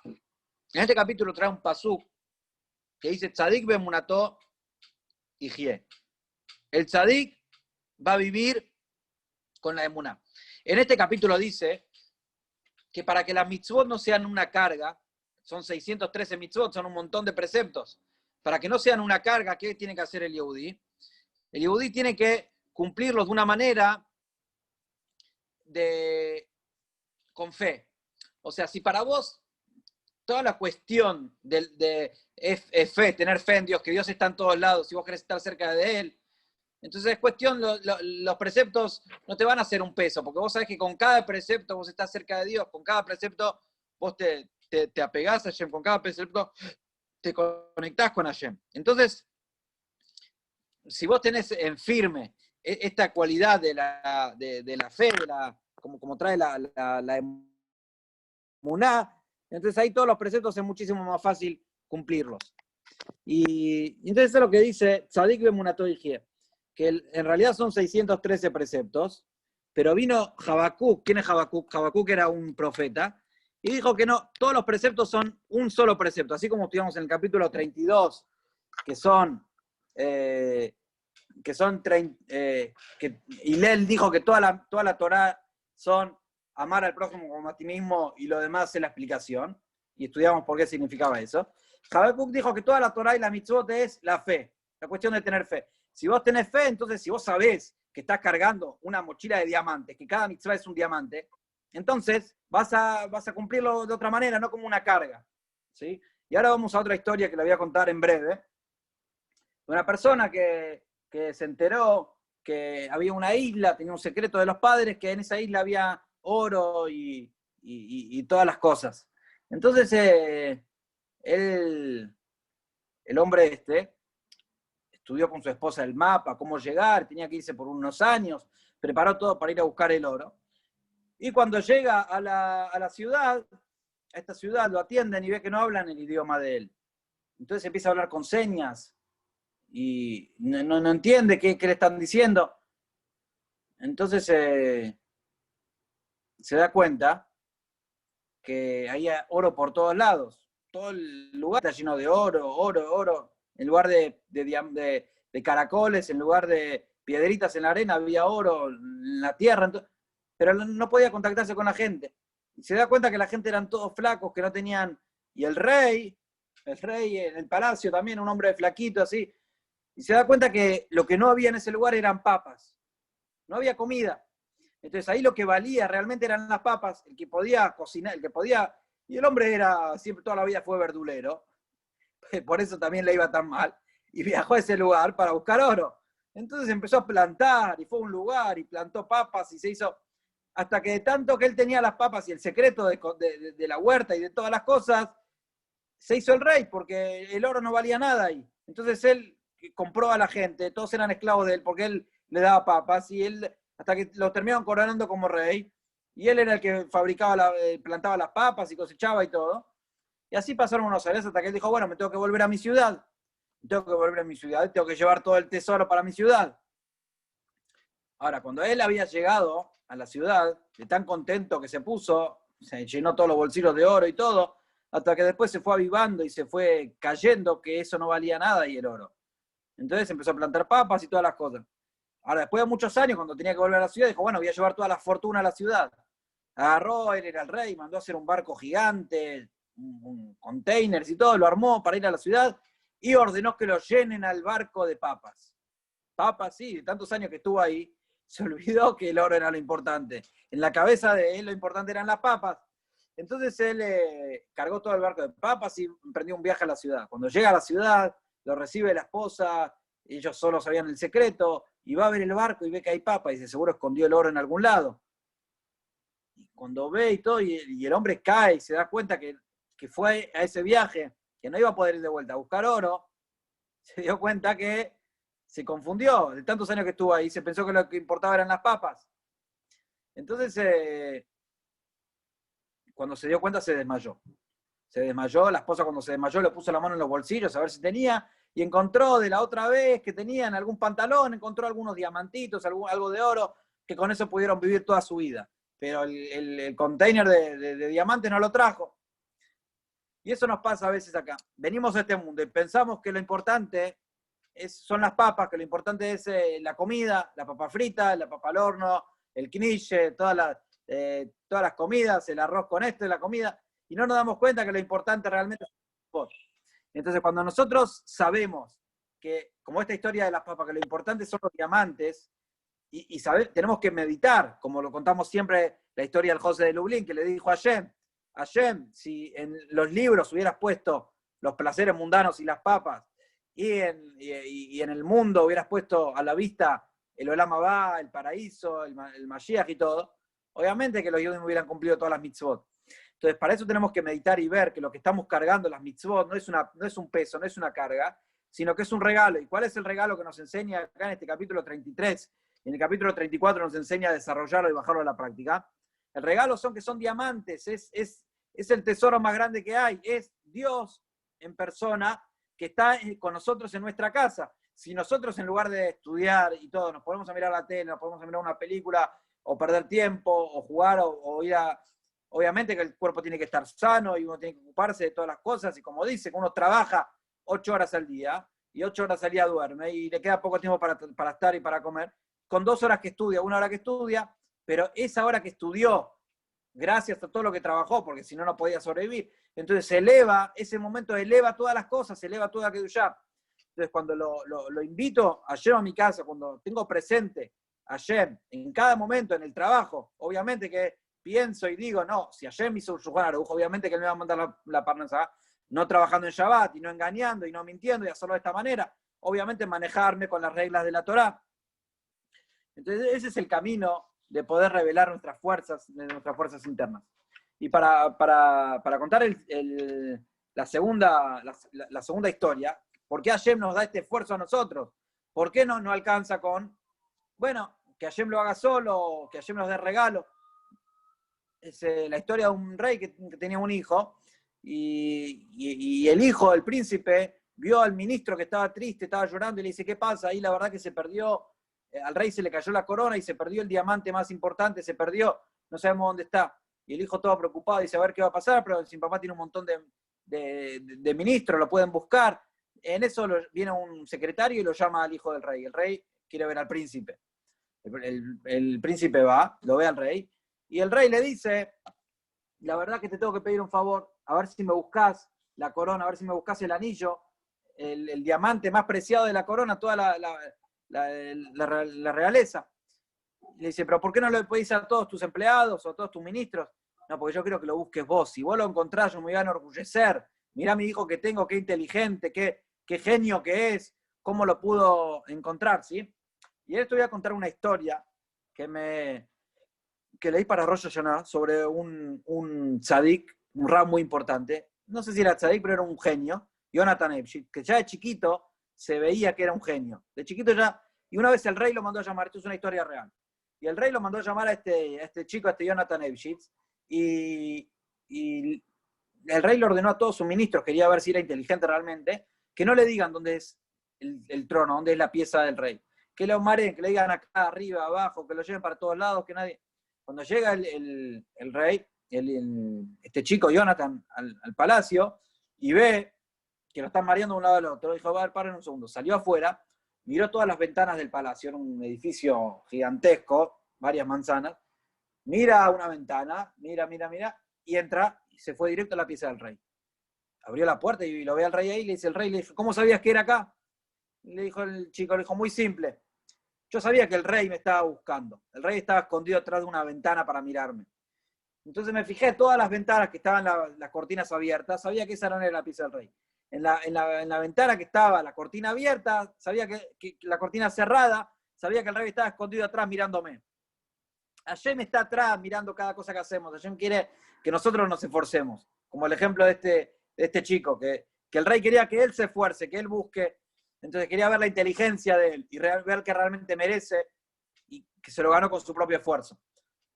Speaker 1: en este capítulo trae un pasuk que dice Tzadik bemunató yihye. El tzadik va a vivir con la emuná. En este capítulo dice que para que las mitzvot no sean una carga, son 613 mitzvot, son un montón de preceptos, para que no sean una carga, ¿qué tiene que hacer el Yehudí? El Yehudí tiene que cumplirlos de una manera con fe. O sea, si para vos toda la cuestión es fe, tener fe en Dios, que Dios está en todos lados, si vos querés estar cerca de Él, entonces es cuestión, los preceptos no te van a hacer un peso, porque vos sabés que con cada precepto vos estás cerca de Dios, con cada precepto vos te apegás a Hashem, con cada precepto te conectás con Hashem. Entonces, si vos tenés en firme esta cualidad de la fe, como trae la emuná, entonces ahí todos los preceptos es muchísimo más fácil cumplirlos. Y entonces eso es lo que dice Tzadik Bemunato Yihye, que en realidad son 613 preceptos, pero vino Habacuc. ¿Quién es Habacuc? Habacuc era un profeta, y dijo que no, todos los preceptos son un solo precepto, así como estudiamos en el capítulo 32, que Hillel dijo que toda la Torá son amar al prójimo como a ti mismo y lo demás es la explicación, y estudiamos por qué significaba eso. Habacuc dijo que toda la Torá y la mitzvot es la fe, la cuestión de tener fe. Si vos tenés fe, entonces si vos sabés que estás cargando una mochila de diamantes, que cada mitzvah es un diamante, entonces vas a cumplirlo de otra manera, no como una carga, ¿sí? Y ahora vamos a otra historia que la voy a contar en breve. Una persona que se enteró que había una isla, tenía un secreto de los padres, que en esa isla había oro y todas las cosas. Entonces, el hombre estudió con su esposa el mapa, cómo llegar, tenía que irse por unos años, preparó todo para ir a buscar el oro. Y cuando llega a la ciudad, a esta ciudad lo atienden y ve que no hablan el idioma de él. Entonces empieza a hablar con señas y no entiende qué le están diciendo. Entonces se da cuenta que hay oro por todos lados. Todo el lugar está lleno de oro. En lugar de caracoles, en lugar de piedritas en la arena, había oro en la tierra. Pero no podía contactarse con la gente. Y se da cuenta que la gente eran todos flacos, que no tenían... Y el rey en el palacio también, un hombre flaquito así. Y se da cuenta que lo que no había en ese lugar eran papas. No había comida. Entonces ahí lo que valía realmente eran las papas, el que podía cocinar, el que podía... Y el hombre siempre toda la vida fue verdulero, por eso también le iba tan mal, y viajó a ese lugar para buscar oro. Entonces empezó a plantar, y fue a un lugar, y plantó papas, y se hizo... Hasta que de tanto que él tenía las papas y el secreto de la huerta y de todas las cosas, se hizo el rey, porque el oro no valía nada ahí. Entonces él compró a la gente, todos eran esclavos de él, porque él le daba papas, y él... hasta que lo terminaron coronando como rey, y él era el que plantaba las papas y cosechaba y todo. Y así pasaron unos años hasta que él dijo, bueno, me tengo que volver a mi ciudad, tengo que llevar todo el tesoro para mi ciudad. Ahora, cuando él había llegado a la ciudad, de tan contento que se puso, se llenó todos los bolsillos de oro y todo, hasta que después se fue avivando y se fue cayendo que eso no valía nada y el oro. Entonces empezó a plantar papas y todas las cosas. Ahora, después de muchos años, cuando tenía que volver a la ciudad, dijo, bueno, voy a llevar toda la fortuna a la ciudad. Agarró, él era el rey, mandó a hacer un barco gigante, un containers y todo, lo armó para ir a la ciudad y ordenó que lo llenen al barco de papas. Papas, sí, de tantos años que estuvo ahí, se olvidó que el oro era lo importante. En la cabeza de él lo importante eran las papas. Entonces él cargó todo el barco de papas y emprendió un viaje a la ciudad. Cuando llega a la ciudad, lo recibe la esposa, ellos solo sabían el secreto, y va a ver el barco y ve que hay papas, y dice, seguro escondió el oro en algún lado. Y cuando ve y todo, y el hombre cae y se da cuenta que fue a ese viaje, que no iba a poder ir de vuelta a buscar oro, se dio cuenta que se confundió. De tantos años que estuvo ahí, se pensó que lo que importaba eran las papas. Entonces, cuando se dio cuenta, se desmayó. La esposa cuando se desmayó le puso la mano en los bolsillos a ver si tenía, y encontró de la otra vez que tenía en algún pantalón, encontró algunos diamantitos, algo de oro, que con eso pudieron vivir toda su vida. Pero el container de diamantes no lo trajo. Y eso nos pasa a veces acá. Venimos a este mundo y pensamos que lo importante son las papas, que lo importante es la comida, la papa frita, la papa al horno, el knishe, todas las comidas, el arroz con esto y la comida, y no nos damos cuenta que lo importante realmente es el. Entonces, cuando nosotros sabemos que, como esta historia de las papas, que lo importante son los diamantes, y tenemos que meditar, como lo contamos siempre, la historia del José de Lublin, que le dijo a Hashem, si en los libros hubieras puesto los placeres mundanos y las papas, y en el mundo hubieras puesto a la vista el Olam Abba, el paraíso, el Mashiach y todo, obviamente que los judíos hubieran cumplido todas las mitzvot. Entonces, para eso tenemos que meditar y ver que lo que estamos cargando, las mitzvot, no es un peso, no es una carga, sino que es un regalo. ¿Y cuál es el regalo que nos enseña acá en este capítulo 33? En el capítulo 34 nos enseña a desarrollarlo y bajarlo a la práctica. El regalo son que son diamantes, es el tesoro más grande que hay, es Dios en persona que está con nosotros en nuestra casa. Si nosotros, en lugar de estudiar y todo, nos ponemos a mirar la tele, nos ponemos a mirar una película, o perder tiempo, o jugar, o ir a... Obviamente que el cuerpo tiene que estar sano y uno tiene que ocuparse de todas las cosas, y como dice, que uno trabaja 8 horas al día, y 8 horas al día duerme, y le queda poco tiempo para estar y para comer, con 2 horas que estudia, 1 hora que estudia, pero esa hora que estudió, gracias a todo lo que trabajó, porque si no, no podía sobrevivir, entonces se eleva, ese momento eleva todas las cosas, se eleva toda Kedushá. Entonces, cuando lo invito a Hashem a mi casa, cuando tengo presente a Hashem en cada momento, en el trabajo, obviamente que pienso y digo, no, si Hashem hizo un Shulchan Aruch, obviamente que él me va a mandar la parnasá, no trabajando en Shabbat, y no engañando, y no mintiendo, y hacerlo de esta manera, obviamente manejarme con las reglas de la Torá. Entonces, ese es el camino de poder revelar nuestras fuerzas internas. Y para contar la segunda historia, ¿por qué Hashem nos da este esfuerzo a nosotros? ¿Por qué no alcanza con, bueno, que Hashem lo haga solo, que Hashem nos dé regalo? Es la historia de un rey que tenía un hijo, y el hijo, el príncipe, vio al ministro que estaba triste, estaba llorando, y le dice, ¿qué pasa? Ahí la verdad que se perdió, al rey se le cayó la corona y se perdió el diamante más importante, se perdió, no sabemos dónde está. Y el hijo todo preocupado dice, a ver qué va a pasar, pero si mi papá tiene un montón de ministros, lo pueden buscar. En eso viene un secretario y lo llama al hijo del rey. El rey quiere ver al príncipe. El príncipe va, lo ve al rey, y el rey le dice, la verdad que te tengo que pedir un favor, a ver si me buscas la corona, a ver si me buscas el anillo, el diamante más preciado de la corona, toda la realeza. Le dice, pero ¿por qué no lo pedís a todos tus empleados o a todos tus ministros? No, porque yo quiero que lo busques vos. Si vos lo encontrás, yo me voy a enorgullecer. Mirá a mi hijo que tengo, qué inteligente, qué genio que es, cómo lo pudo encontrar, ¿sí? Y ahora te voy a contar una historia que leí para Rosh Hashanah sobre un tzadik, un rab muy importante. No sé si era tzadik, pero era un genio, Jonathan Ebshit, que ya de chiquito se veía que era un genio. De chiquito ya, y una vez el rey lo mandó a llamar, esto es una historia real, y el rey lo mandó a llamar a este chico, a este Jonathan Ebshit, y el rey le ordenó a todos sus ministros, quería ver si era inteligente realmente, que no le digan dónde es el trono, dónde es la pieza del rey. Que lo mareen, que le digan acá, arriba, abajo, que lo lleven para todos lados, que nadie... Cuando llega el rey, este chico Jonathan, al palacio, y ve que lo están mareando de un lado al otro, dijo, a ver, paren un segundo. Salió afuera, miró todas las ventanas del palacio, era un edificio gigantesco, varias manzanas, mira una ventana, mira, y entra, y se fue directo a la pieza del rey. Abrió la puerta y lo ve al rey ahí, le dice el rey, le dijo, ¿cómo sabías que era acá? Le dijo el chico, le dijo, muy simple. Yo sabía que el rey me estaba buscando. El rey estaba escondido atrás de una ventana para mirarme. Entonces me fijé todas las ventanas que estaban las cortinas abiertas, sabía que esa no era la pieza del rey. En la ventana que estaba la cortina abierta, sabía que la cortina cerrada, sabía que el rey estaba escondido atrás mirándome. Hashem está atrás mirando cada cosa que hacemos. Hashem quiere que nosotros nos esforcemos. Como el ejemplo de este chico, que el rey quería que él se esfuerce, que él busque. Entonces quería ver la inteligencia de él y ver que realmente merece y que se lo ganó con su propio esfuerzo.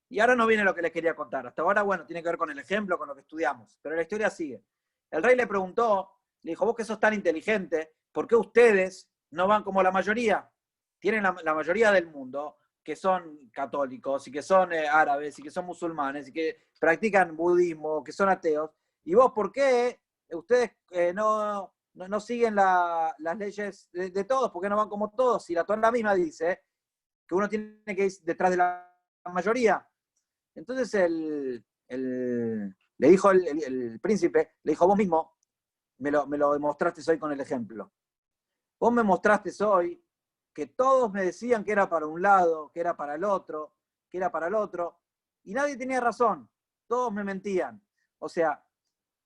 Speaker 1: Y ahora no viene lo que les quería contar. Hasta ahora, bueno, tiene que ver con el ejemplo, con lo que estudiamos. Pero la historia sigue. El rey le preguntó, le dijo, vos que sos tan inteligente, ¿por qué ustedes no van como la mayoría? Tienen la mayoría del mundo, que son católicos, y que son árabes, y que son musulmanes, y que practican budismo, que son ateos. ¿Y vos por qué ustedes no siguen las leyes de todos? ¿Por qué no van como todos? Si la Torá misma dice que uno tiene que ir detrás de la mayoría. Entonces le dijo el príncipe, le dijo, vos mismo me lo demostraste hoy con el ejemplo. Vos me mostraste hoy que todos me decían que era para un lado, que era para el otro, que era para el otro, y nadie tenía razón, todos me mentían. O sea,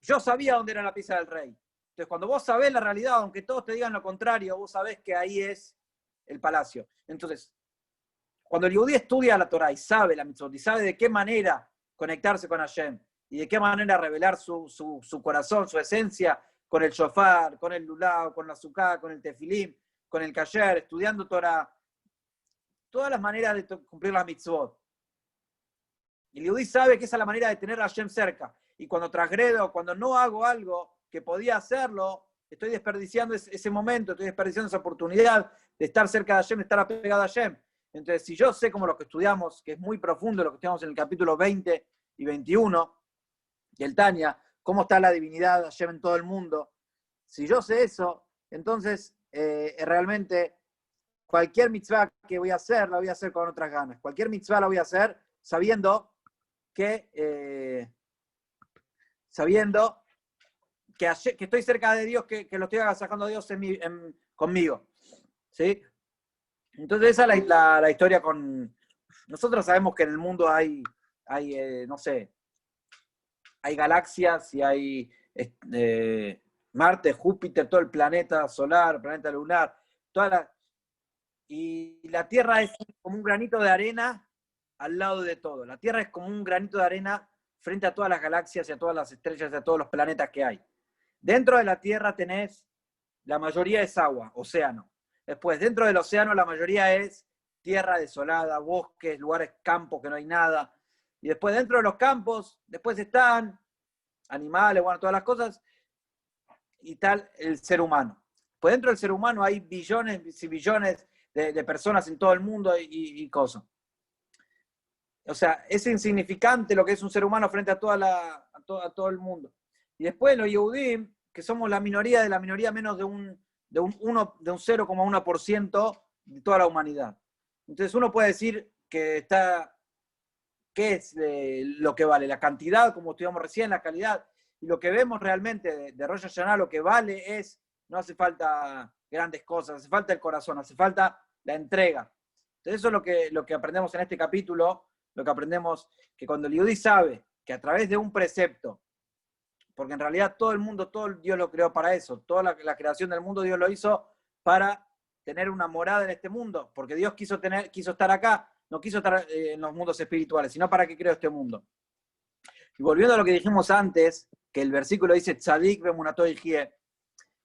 Speaker 1: yo sabía dónde era la pieza del rey. Entonces, cuando vos sabés la realidad, aunque todos te digan lo contrario, vos sabés que ahí es el palacio. Entonces, cuando el Yehudí estudia la Torah y sabe la mitzvot, y sabe de qué manera conectarse con Hashem, y de qué manera revelar su corazón, su esencia, con el shofar, con el lulav, con la sukkah, con el tefilim, con el kasher, estudiando Torah, todas las maneras de cumplir las mitzvot. El Yehudí sabe que esa es la manera de tener a Hashem cerca. Y cuando transgredo, cuando no hago algo que podía hacerlo, estoy desperdiciando ese momento, estoy desperdiciando esa oportunidad de estar cerca de Hashem, de estar apegado a Hashem. Entonces, si yo sé como lo que estudiamos, que es muy profundo lo que estudiamos en el capítulo 20 y 21, y el Tanya, cómo está la divinidad de Hashem en todo el mundo, si yo sé eso, entonces realmente cualquier mitzvah que voy a hacer, la voy a hacer con otras ganas. Cualquier mitzvah la voy a hacer sabiendo que estoy cerca de Dios, que lo estoy agasajando a Dios conmigo. ¿Sí? Entonces esa es la historia con... Nosotros sabemos que en el mundo hay no sé, hay galaxias y hay Marte, Júpiter, todo el planeta solar, planeta lunar, y la Tierra es como un granito de arena al lado de todo. La Tierra es como un granito de arena frente a todas las galaxias y a todas las estrellas y a todos los planetas que hay. Dentro de la Tierra tenés, la mayoría es agua, océano. Después, dentro del océano, la mayoría es tierra desolada, bosques, lugares, campos que no hay nada. Y después, dentro de los campos, después están animales, bueno, todas las cosas, y tal el ser humano. Pues dentro del ser humano hay billones y billones de personas en todo el mundo y cosas. O sea, es insignificante lo que es un ser humano frente a todo el mundo. Y después los Yehudim, que somos la minoría de la minoría, menos de un 0,1% de toda la humanidad. Entonces uno puede decir que ¿qué es lo que vale? La cantidad, como estudiamos recién, la calidad. Y lo que vemos realmente de Rosh Hashanah, lo que vale es, no hace falta grandes cosas, hace falta el corazón, hace falta la entrega. Entonces eso es lo que aprendemos en este capítulo, lo que aprendemos, que cuando el Yehudí sabe que a través de un precepto, porque en realidad todo el mundo, todo Dios lo creó para eso, toda la creación del mundo Dios lo hizo para tener una morada en este mundo, porque Dios quiso estar acá, no quiso estar en los mundos espirituales, sino para qué creó este mundo. Y volviendo a lo que dijimos antes, que el versículo dice, Tzadik bemunato yihye,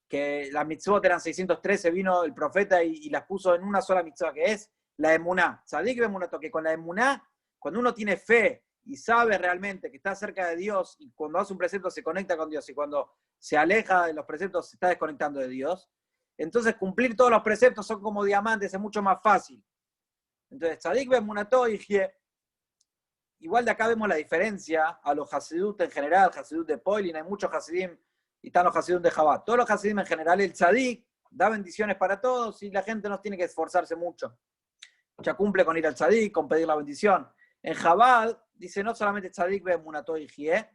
Speaker 1: que las mitzvot eran 613, vino el profeta y las puso en una sola mitzvah, que es la emuná. Tzadik bemunato, que con la emuná, cuando uno tiene fe y sabe realmente que está cerca de Dios, y cuando hace un precepto se conecta con Dios, y cuando se aleja de los preceptos se está desconectando de Dios, entonces cumplir todos los preceptos son como diamantes, es mucho más fácil. Entonces, Tzadik bemunato yihye. Igual de acá vemos la diferencia a los Hasidut en general, Hasidut de Poilin, hay muchos Hasidim, y están los Hasidut de Jabat. Todos los Hasidim en general, el Tzadik da bendiciones para todos y la gente no tiene que esforzarse mucho. Ya cumple con ir al Tzadik, con pedir la bendición. En Jabat dice no solamente Tzadik bemunato yihye,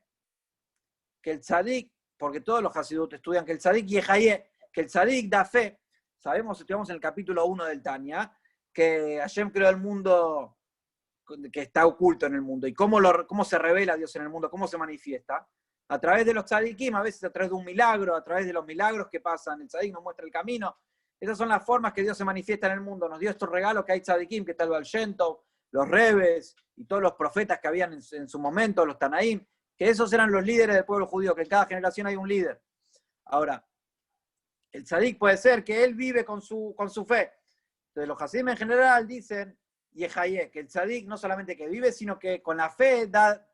Speaker 1: que el Tzadik, porque todos los Hasidut estudian que el Tzadik yehaye, que el Tzadik da fe. Sabemos, estudiamos en el capítulo 1 del Tanya, que Hashem creó el mundo que está oculto en el mundo, y cómo se revela Dios en el mundo, cómo se manifiesta, a través de los tzadikim, a veces a través de un milagro, a través de los milagros que pasan, el tzadik nos muestra el camino. Esas son las formas que Dios se manifiesta en el mundo. Nos dio estos regalos que hay tzadikim, que está el Baal Shem Tov, los rebes, y todos los profetas que habían en su momento, los Tanaim, que esos eran los líderes del pueblo judío, que en cada generación hay un líder. Ahora, el tzadik puede ser que él vive con su fe. Entonces los hasidim en general dicen Yehaye, que el tzadik no solamente que vive, sino que con la fe da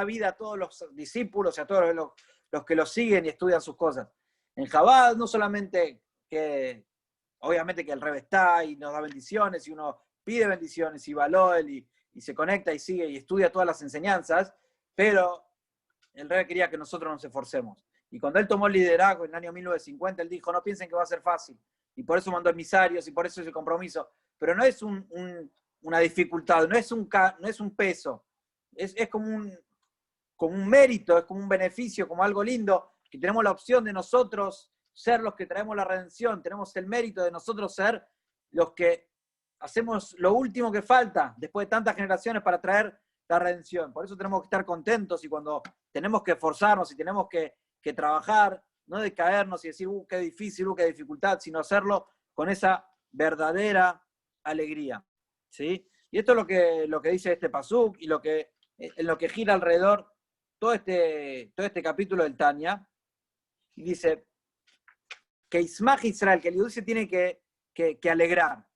Speaker 1: vida a todos los discípulos y a todos los que lo siguen y estudian sus cosas. En Chabad no solamente que, obviamente que el Rebbe está y nos da bendiciones y uno pide bendiciones y valor y se conecta y sigue y estudia todas las enseñanzas, pero el Rebbe quería que nosotros nos esforcemos. Y cuando él tomó el liderazgo en el año 1950, él dijo, no piensen que va a ser fácil. Y por eso mandó emisarios y por eso es el compromiso. Pero no es un una dificultad, no es un peso, es como un mérito, es como un beneficio, como algo lindo, que tenemos la opción de nosotros ser los que traemos la redención, tenemos el mérito de nosotros ser los que hacemos lo último que falta después de tantas generaciones para traer la redención. Por eso tenemos que estar contentos y cuando tenemos que esforzarnos y tenemos que trabajar, no decaernos y decir, qué difícil, qué dificultad, sino hacerlo con esa verdadera alegría. ¿Sí? Y esto es lo que dice este pasuk y en lo que gira alrededor todo este capítulo del Tania. Y dice que Ismaj Israel, que el judío se tiene que alegrar.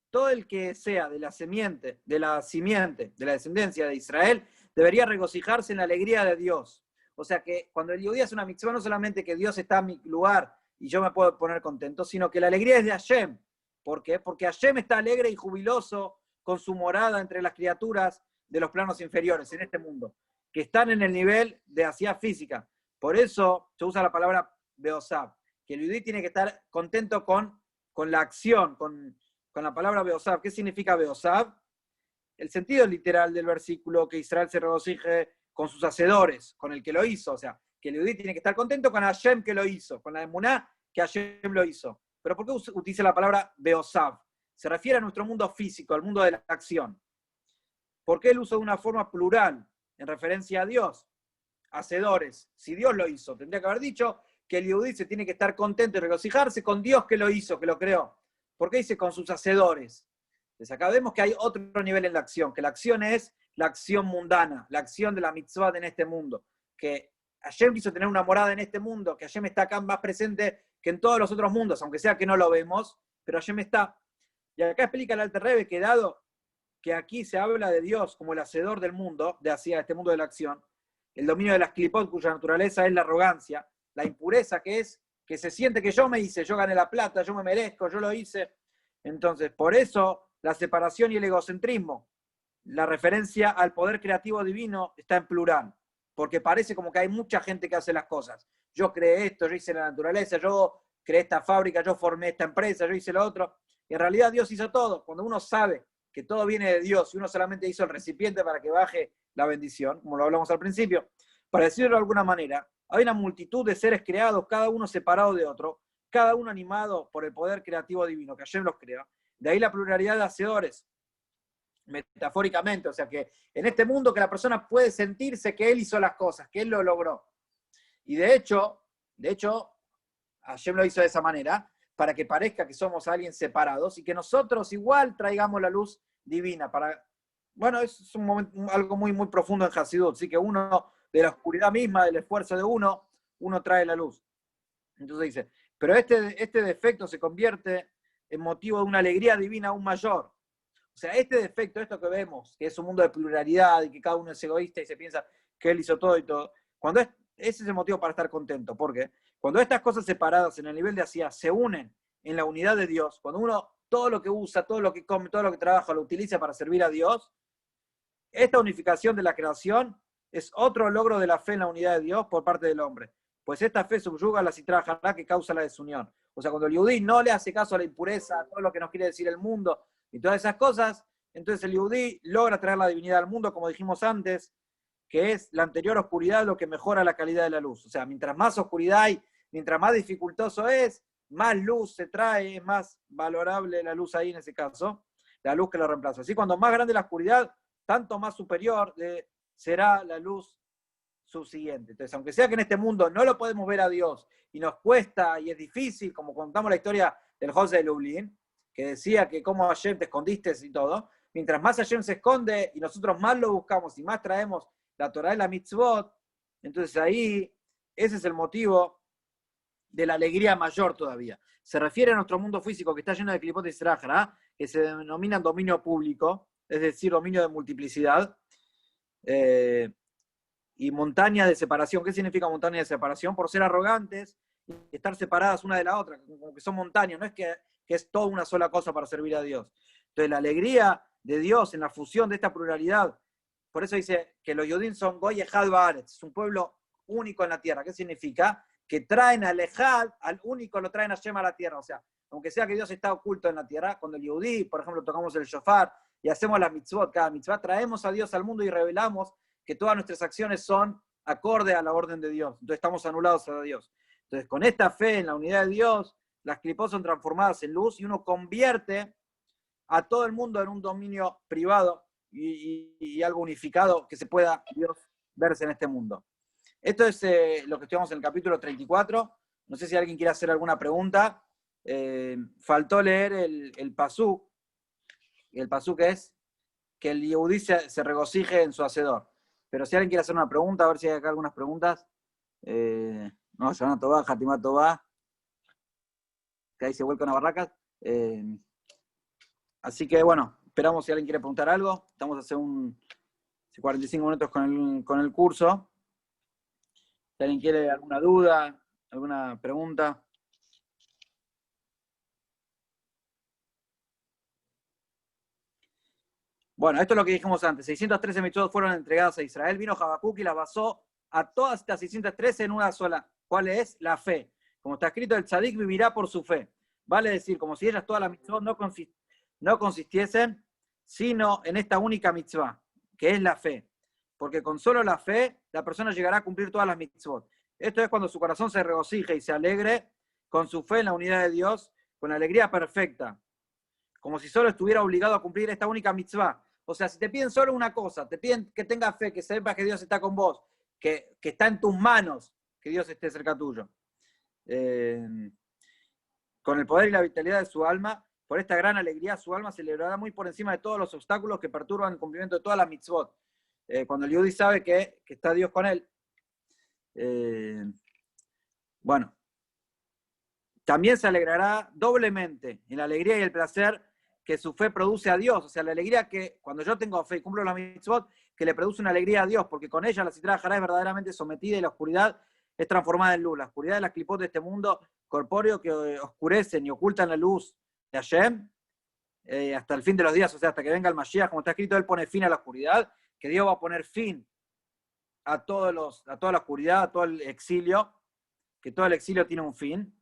Speaker 1: Todo el que sea de la simiente, de la descendencia de Israel, debería regocijarse en la alegría de Dios. O sea que cuando el judío hace una mitzvah, no solamente que Dios está en mi lugar y yo me puedo poner contento, sino que la alegría es de Hashem. ¿Por qué? Porque Hashem está alegre y jubiloso con su morada entre las criaturas de los planos inferiores en este mundo, que están en el nivel de asiá física. Por eso se usa la palabra beosab, que el judío tiene que estar contento con la acción, con la palabra beosab. ¿Qué significa beosab? El sentido literal del versículo, que Israel se regocije con sus hacedores, con el que lo hizo. O sea, que el judío tiene que estar contento con Hashem que lo hizo, con la emuná que Hashem lo hizo. Pero ¿por qué utiliza la palabra beosab? Se refiere a nuestro mundo físico, al mundo de la acción. ¿Por qué el uso de una forma plural en referencia a Dios? Hacedores. Si Dios lo hizo, tendría que haber dicho que el judío se tiene que estar contento y regocijarse con Dios que lo hizo, que lo creó. ¿Por qué dice con sus hacedores? Entonces acá vemos que hay otro nivel en la acción, que la acción es la acción mundana, la acción de la mitzvah en este mundo. Que Hashem quiso tener una morada en este mundo, que Hashem está acá más presente que en todos los otros mundos, aunque sea que no lo vemos, pero Hashem está. Y acá explica el Alter Rebbe que dado que aquí se habla de Dios como el hacedor del mundo, de hacia este mundo de la acción, el dominio de las clipot, cuya naturaleza es la arrogancia, la impureza que es que se siente que yo me hice, yo gané la plata, yo me merezco, yo lo hice. Entonces, por eso la separación y el egocentrismo, la referencia al poder creativo divino está en plural, porque parece como que hay mucha gente que hace las cosas. Yo creé esto, yo hice la naturaleza, yo creé esta fábrica, yo formé esta empresa, yo hice lo otro. Y en realidad Dios hizo todo. Cuando uno sabe que todo viene de Dios y uno solamente hizo el recipiente para que baje la bendición, como lo hablamos al principio, para decirlo de alguna manera, hay una multitud de seres creados, cada uno separado de otro, cada uno animado por el poder creativo divino, que Hashem los crea. De ahí la pluralidad de hacedores, metafóricamente, o sea que en este mundo que la persona puede sentirse que él hizo las cosas, que él lo logró. Y de hecho, Hashem lo hizo de esa manera, para que parezca que somos alguien separados y que nosotros igual traigamos la luz divina. Bueno, es algo muy, muy profundo en Hasidut, así que uno, de la oscuridad misma, del esfuerzo de uno trae la luz. Entonces dice, pero este defecto se convierte en motivo de una alegría divina aún mayor. O sea, este defecto, esto que vemos, que es un mundo de pluralidad y que cada uno es egoísta y se piensa que él hizo todo y todo, ese es el motivo para estar contento. ¿Por qué? Cuando estas cosas separadas en el nivel de asiá se unen en la unidad de Dios, cuando uno todo lo que usa, todo lo que come, todo lo que trabaja, lo utiliza para servir a Dios, esta unificación de la creación es otro logro de la fe en la unidad de Dios por parte del hombre. Pues esta fe subyuga la citra jará que causa la desunión. O sea, cuando el yudí no le hace caso a la impureza, a todo lo que nos quiere decir el mundo y todas esas cosas, entonces el yudí logra traer la divinidad al mundo, como dijimos antes, que es la anterior oscuridad lo que mejora la calidad de la luz. O sea, mientras más oscuridad hay, mientras más dificultoso es, más luz se trae, es más valorable la luz ahí en ese caso, la luz que lo reemplaza. Así, cuando más grande la oscuridad, tanto más superior será la luz subsiguiente. Entonces, aunque sea que en este mundo no lo podemos ver a Dios y nos cuesta y es difícil, como contamos la historia del José de Lublin, que decía que como Hashem te escondiste y todo, mientras más Hashem se esconde y nosotros más lo buscamos y más traemos la Torah y la mitzvot, entonces ahí ese es el motivo de la alegría mayor todavía. Se refiere a nuestro mundo físico que está lleno de clipot y srajra, que se denominan dominio público, es decir, dominio de multiplicidad, y montaña de separación. ¿Qué significa montaña de separación? Por ser arrogantes y estar separadas una de la otra, como que son montañas, no es que es toda una sola cosa para servir a Dios. Entonces la alegría de Dios en la fusión de esta pluralidad, por eso dice que los Yodim son Goy Ejad Baaretz, es un pueblo único en la tierra. ¿Qué significa? Que traen al Ejad, al único lo traen a Hashem a la tierra. O sea, aunque sea que Dios está oculto en la tierra, cuando el Yehudí, por ejemplo, tocamos el shofar y hacemos las mitzvot, cada mitzvah, traemos a Dios al mundo y revelamos que todas nuestras acciones son acorde a la orden de Dios. Entonces estamos anulados a Dios. Entonces con esta fe en la unidad de Dios, las clipot son transformadas en luz y uno convierte a todo el mundo en un dominio privado y algo unificado que se pueda Dios verse en este mundo. Esto es lo que estudiamos en el capítulo 34. No sé si alguien quiere hacer alguna pregunta. Faltó leer el pasú. El pasú que es que el Yehudí se regocije en su hacedor. Pero si alguien quiere hacer una pregunta, a ver si hay acá algunas preguntas. No, Shana Tobá, Hatimá Tobá, que ahí se vuelcan a barracas. Así que bueno, esperamos si alguien quiere preguntar algo. Estamos hace 45 minutos con el curso. Si alguien quiere alguna duda, alguna pregunta. Bueno, esto es lo que dijimos antes. 613 mitzvot fueron entregadas a Israel. Vino Habacuc y las basó a todas estas 613 en una sola. ¿Cuál es? La fe. Como está escrito, el tzadik vivirá por su fe. Vale decir, como si ellas todas las mitzvot no consistiesen sino en esta única mitzvah, que es la fe. Porque con solo la fe, la persona llegará a cumplir todas las mitzvot. Esto es cuando su corazón se regocije y se alegre con su fe en la unidad de Dios, con alegría perfecta. Como si solo estuviera obligado a cumplir esta única mitzvah. O sea, si te piden solo una cosa, te piden que tengas fe, que sepas que Dios está con vos, que está en tus manos, que Dios esté cerca tuyo. Con el poder y la vitalidad de su alma, por esta gran alegría, su alma se elevará muy por encima de todos los obstáculos que perturban el cumplimiento de todas las mitzvot. Cuando el Yehudi sabe que está Dios con él. Bueno, también se alegrará doblemente en la alegría y el placer que su fe produce a Dios. O sea, la alegría que cuando yo tengo fe y cumplo la mitzvot, que le produce una alegría a Dios, porque con ella la Sitra Jará es verdaderamente sometida y la oscuridad es transformada en luz. La oscuridad de las clipot de este mundo corpóreo que oscurecen y ocultan la luz de Hashem hasta el fin de los días, o sea, hasta que venga el Mashiach, como está escrito, él pone fin a la oscuridad, que Dios va a poner fin a toda la oscuridad, a todo el exilio, que todo el exilio tiene un fin.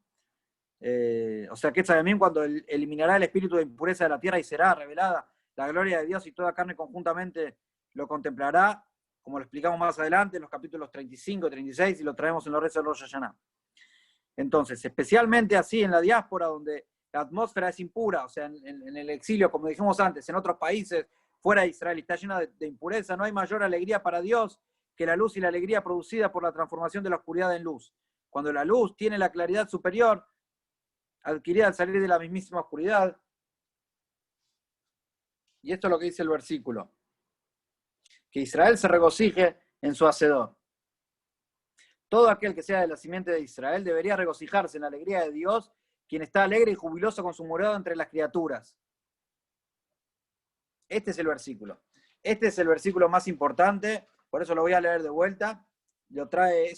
Speaker 1: O sea, que también cuando eliminará el espíritu de impureza de la tierra y será revelada la gloria de Dios y toda carne conjuntamente lo contemplará, como lo explicamos más adelante en los capítulos 35 y 36 y lo traemos en los rezos de Rosh Hashanah. Entonces, especialmente así en la diáspora donde la atmósfera es impura, o sea, en el exilio, como dijimos antes, en otros países fuera de Israel y está llena de impureza, no hay mayor alegría para Dios que la luz y la alegría producida por la transformación de la oscuridad en luz. Cuando la luz tiene la claridad superior, adquirida al salir de la mismísima oscuridad. Y esto es lo que dice el versículo. Que Israel se regocije en su hacedor. Todo aquel que sea de la simiente de Israel debería regocijarse en la alegría de Dios, quien está alegre y jubiloso con su morada entre las criaturas. Este es el versículo. Este es el versículo más importante, por eso lo voy a leer de vuelta. Lo trae,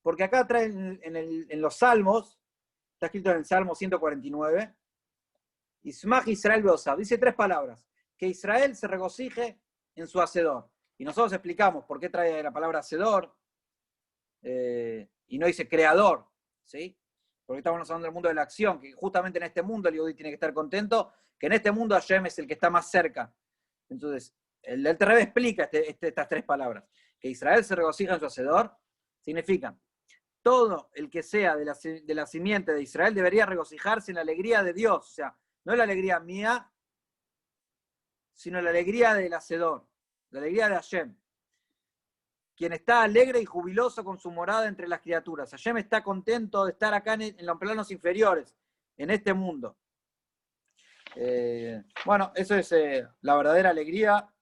Speaker 1: porque acá trae en los Salmos, está escrito en el Salmo 149, Ismach Israel Beosav, dice 3 palabras, que Israel se regocije en su hacedor. Y nosotros explicamos por qué trae la palabra hacedor, y no dice creador, ¿sí? Porque estamos hablando del mundo de la acción, que justamente en este mundo el Yehudi tiene que estar contento, que en este mundo Hashem es el que está más cerca. Entonces, el Terebe explica estas 3 palabras. Que Israel se regocija en su hacedor, significan todo el que sea de la simiente de Israel debería regocijarse en la alegría de Dios. O sea, no es la alegría mía, sino la alegría del hacedor, la alegría de Hashem. Quien está alegre y jubiloso con su morada entre las criaturas. Hashem está contento de estar acá en los planos inferiores, en este mundo. Bueno, eso es la verdadera alegría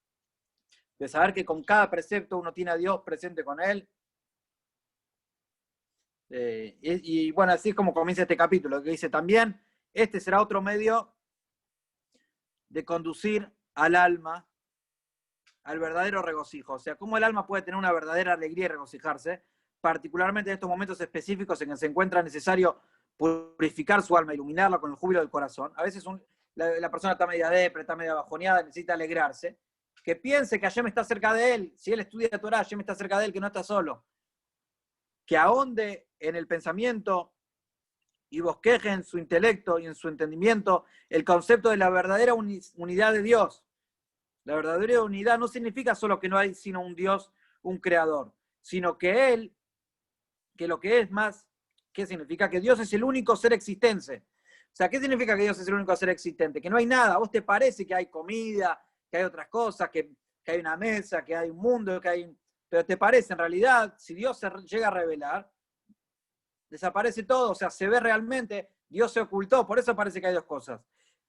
Speaker 1: de saber que con cada precepto uno tiene a Dios presente con él. Y bueno, así es como comienza este capítulo, que dice también, este será otro medio de conducir al alma al verdadero regocijo. O sea, cómo el alma puede tener una verdadera alegría y regocijarse, particularmente en estos momentos específicos en que se encuentra necesario purificar su alma, iluminarla con el júbilo del corazón. A veces la persona está media depre, está media bajoneada, necesita alegrarse. Que piense que Hashem está cerca de él. Si él estudia Torah, Hashem está cerca de él, que no está solo. Que ahonde en el pensamiento y bosqueje en su intelecto y en su entendimiento el concepto de la verdadera unidad de Dios. La verdadera unidad no significa solo que no hay sino un Dios, un creador, sino que Él, que lo que es más, ¿qué significa? Que Dios es el único ser existente. O sea, ¿qué significa que Dios es el único ser existente? Que no hay nada. ¿A vos te parece que hay comida, que hay otras cosas, que hay una mesa, que hay un mundo, que hay... Pero te parece, en realidad, si Dios se llega a revelar, desaparece todo, o sea, se ve realmente, Dios se ocultó, por eso parece que hay dos cosas.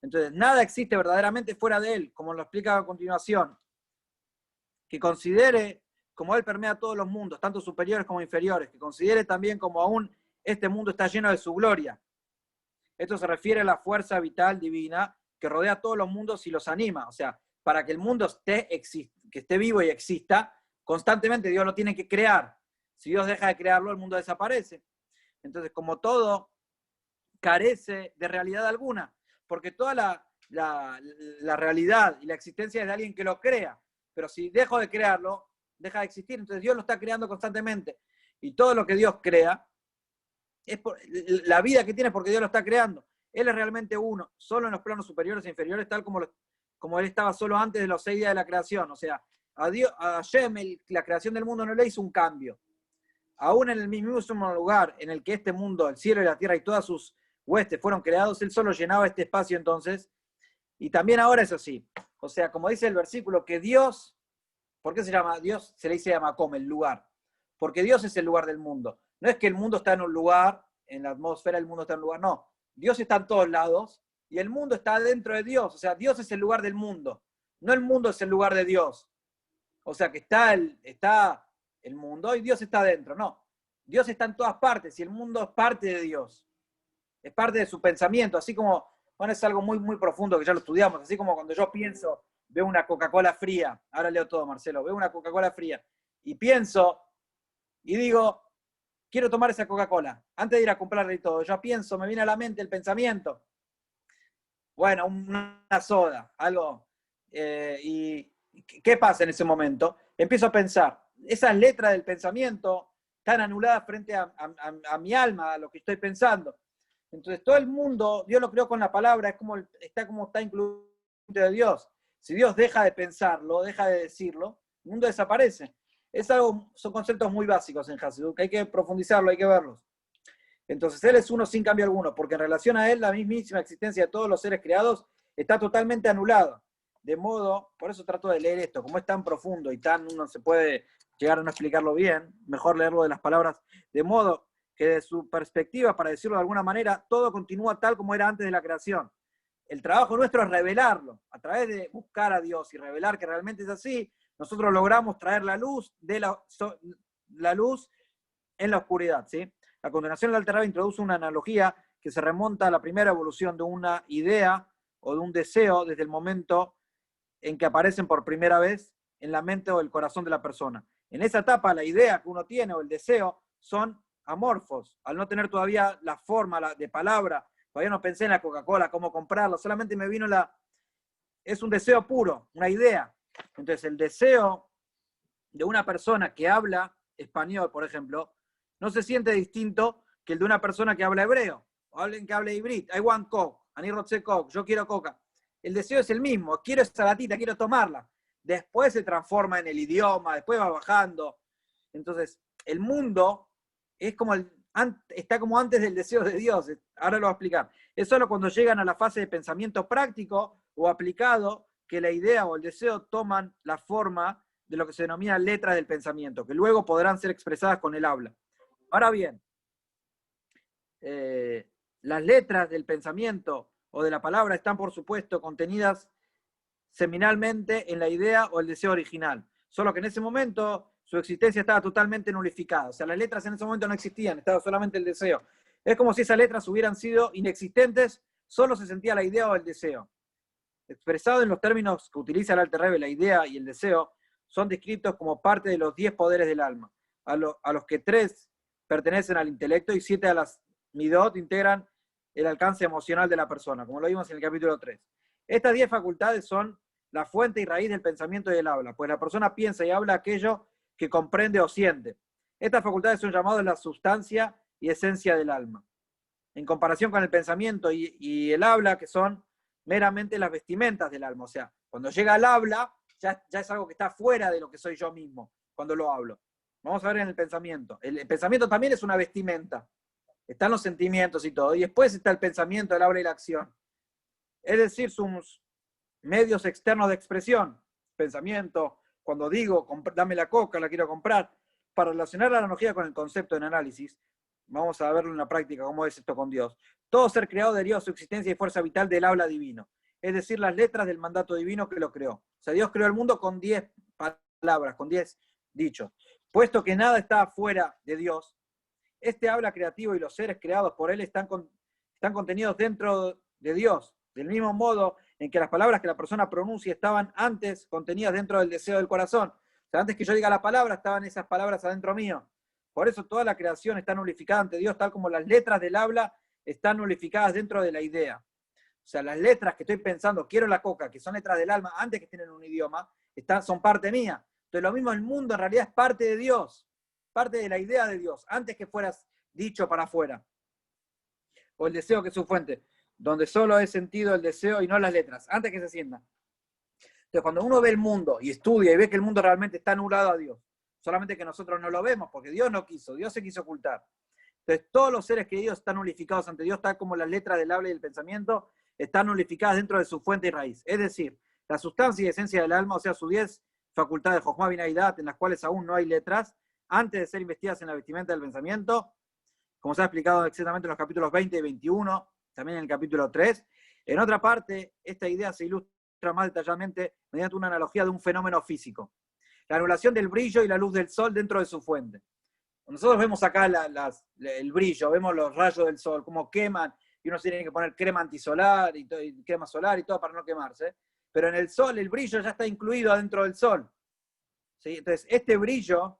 Speaker 1: Entonces, nada existe verdaderamente fuera de Él, como lo explica a continuación. Que considere como Él permea todos los mundos, tanto superiores como inferiores, que considere también como aún este mundo está lleno de su gloria. Esto se refiere a la fuerza vital divina que rodea todos los mundos y los anima. O sea, para que el mundo que esté vivo y exista, constantemente Dios lo tiene que crear. Si Dios deja de crearlo, el mundo desaparece. Entonces, como todo carece de realidad alguna, porque toda la realidad y la existencia es de alguien que lo crea, pero si dejo de crearlo, deja de existir. Entonces Dios lo está creando constantemente. Y todo lo que Dios crea, es la vida que tiene es porque Dios lo está creando. Él es realmente uno, solo en los planos superiores e inferiores, tal como Él estaba solo antes de los 6 días de la creación. O sea, a Hashem, la creación del mundo no le hizo un cambio. Aún en el mismo lugar en el que este mundo, el cielo y la tierra y todas sus huestes fueron creados, Él solo llenaba este espacio entonces. Y también ahora es así. O sea, como dice el versículo, que Dios, ¿por qué se llama Dios? Se le dice Yamakom, el lugar. Porque Dios es el lugar del mundo. No es que el mundo está en un lugar, en la atmósfera el mundo está en un lugar, no. Dios está en todos lados y el mundo está dentro de Dios. O sea, Dios es el lugar del mundo. No el mundo es el lugar de Dios. O sea, que está el mundo y Dios está dentro. No. Dios está en todas partes y el mundo es parte de Dios. Es parte de su pensamiento. Así como, bueno, es algo muy, muy profundo que ya lo estudiamos. Así como cuando yo pienso, veo una Coca-Cola fría. Ahora leo todo, Marcelo. Veo una Coca-Cola fría y pienso y digo, quiero tomar esa Coca-Cola. Antes de ir a comprarla y todo, yo pienso, me viene a la mente el pensamiento. Bueno, una soda, algo. ¿Y qué pasa en ese momento? Empiezo a pensar, esas letras del pensamiento están anuladas frente a mi alma, a lo que estoy pensando. Entonces, todo el mundo, Dios lo creó con la palabra, está incluido de Dios. Si Dios deja de pensarlo, deja de decirlo, el mundo desaparece. Son conceptos muy básicos en Hasidut, que hay que profundizarlo, hay que verlos. Entonces, Él es uno sin cambio alguno, porque en relación a Él, la mismísima existencia de todos los seres creados está totalmente anulada. De modo, por eso trato de leer esto, como es tan profundo y uno se puede llegar a no explicarlo bien, mejor leerlo de las palabras, de modo que de su perspectiva, para decirlo de alguna manera, todo continúa tal como era antes de la creación. El trabajo nuestro es revelarlo, a través de buscar a Dios y revelar que realmente es así, nosotros logramos traer la luz la luz en la oscuridad, ¿sí? A continuación, el Alter Rebbe introduce una analogía que se remonta a la primera evolución de una idea o de un deseo desde el momento en que aparecen por primera vez en la mente o el corazón de la persona. En esa etapa, la idea que uno tiene o el deseo son amorfos. Al no tener todavía la forma de palabra, todavía no pensé en la Coca-Cola, cómo comprarla, solamente me vino es un deseo puro, una idea. Entonces, el deseo de una persona que habla español, por ejemplo, no se siente distinto que el de una persona que habla hebreo, o alguien que habla hibrid. I want Coke, Ani rotse Coke, yo quiero coca. El deseo es el mismo, quiero esa latita, quiero tomarla. Después se transforma en el idioma, después va bajando. Entonces, el mundo está como antes del deseo de Dios. Ahora lo voy a explicar. Es solo cuando llegan a la fase de pensamiento práctico o aplicado que la idea o el deseo toman la forma de lo que se denomina letras del pensamiento, que luego podrán ser expresadas con el habla. Ahora bien, las letras del pensamiento o de la palabra están, por supuesto, contenidas seminalmente en la idea o el deseo original. Solo que en ese momento su existencia estaba totalmente nulificada. O sea, las letras en ese momento no existían, estaba solamente el deseo. Es como si esas letras hubieran sido inexistentes, solo se sentía la idea o el deseo. Expresado en los términos que utiliza el Alter Rebbe, la idea y el deseo son descritos como parte de los 10 poderes del alma, a los que 3 pertenecen al intelecto y 7 a las midot integran el alcance emocional de la persona, como lo vimos en el capítulo 3. Estas 10 facultades son la fuente y raíz del pensamiento y del habla, pues la persona piensa y habla aquello que comprende o siente. Estas facultades son llamadas la sustancia y esencia del alma. En comparación con el pensamiento y el habla, que son meramente las vestimentas del alma. O sea, cuando llega al habla, ya es algo que está fuera de lo que soy yo mismo cuando lo hablo. Vamos a ver en el pensamiento. El pensamiento también es una vestimenta. Están los sentimientos y todo. Y después está el pensamiento, el habla y la acción. Es decir, sus medios externos de expresión. Pensamiento, cuando digo, dame la coca, la quiero comprar. Para relacionar la analogía con el concepto en análisis, vamos a verlo en la práctica, cómo es esto con Dios. Todo ser creado deriva su existencia y fuerza vital del habla divino. Es decir, las letras del mandato divino que lo creó. O sea, Dios creó el mundo con 10 palabras, con 10 dichos. Puesto que nada está fuera de Dios, este habla creativo y los seres creados por Él están contenidos dentro de Dios, del mismo modo en que las palabras que la persona pronuncia estaban antes contenidas dentro del deseo del corazón. O sea, antes que yo diga la palabra, estaban esas palabras adentro mío. Por eso toda la creación está nulificada ante Dios, tal como las letras del habla están nulificadas dentro de la idea. O sea, las letras que estoy pensando, quiero la coca, que son letras del alma, antes que estén en un idioma, son parte mía. Entonces lo mismo el mundo en realidad es parte de Dios, parte de la idea de Dios, antes que fueras dicho para afuera. O el deseo que es su fuente, donde solo es sentido el deseo y no las letras, antes que se sienta. Entonces cuando uno ve el mundo y estudia y ve que el mundo realmente está anulado a Dios, solamente que nosotros no lo vemos, porque Dios no quiso, Dios se quiso ocultar. Entonces todos los seres queridos están nulificados ante Dios, tal como las letras del habla y del pensamiento están nulificadas dentro de su fuente y raíz. Es decir, la sustancia y esencia del alma, o sea, sus 10 facultades, Jochma, Binah y Dat, en las cuales aún no hay letras, antes de ser investigadas en la vestimenta del pensamiento, como se ha explicado exactamente en los capítulos 20 y 21, también en el capítulo 3. En otra parte, esta idea se ilustra más detalladamente mediante una analogía de un fenómeno físico. La anulación del brillo y la luz del sol dentro de su fuente. Nosotros vemos acá el brillo, vemos los rayos del sol, cómo queman, y uno tiene que poner crema antisolar y crema solar y todo para no quemarse. Pero en el sol, el brillo ya está incluido adentro del sol. ¿Sí? Entonces, este brillo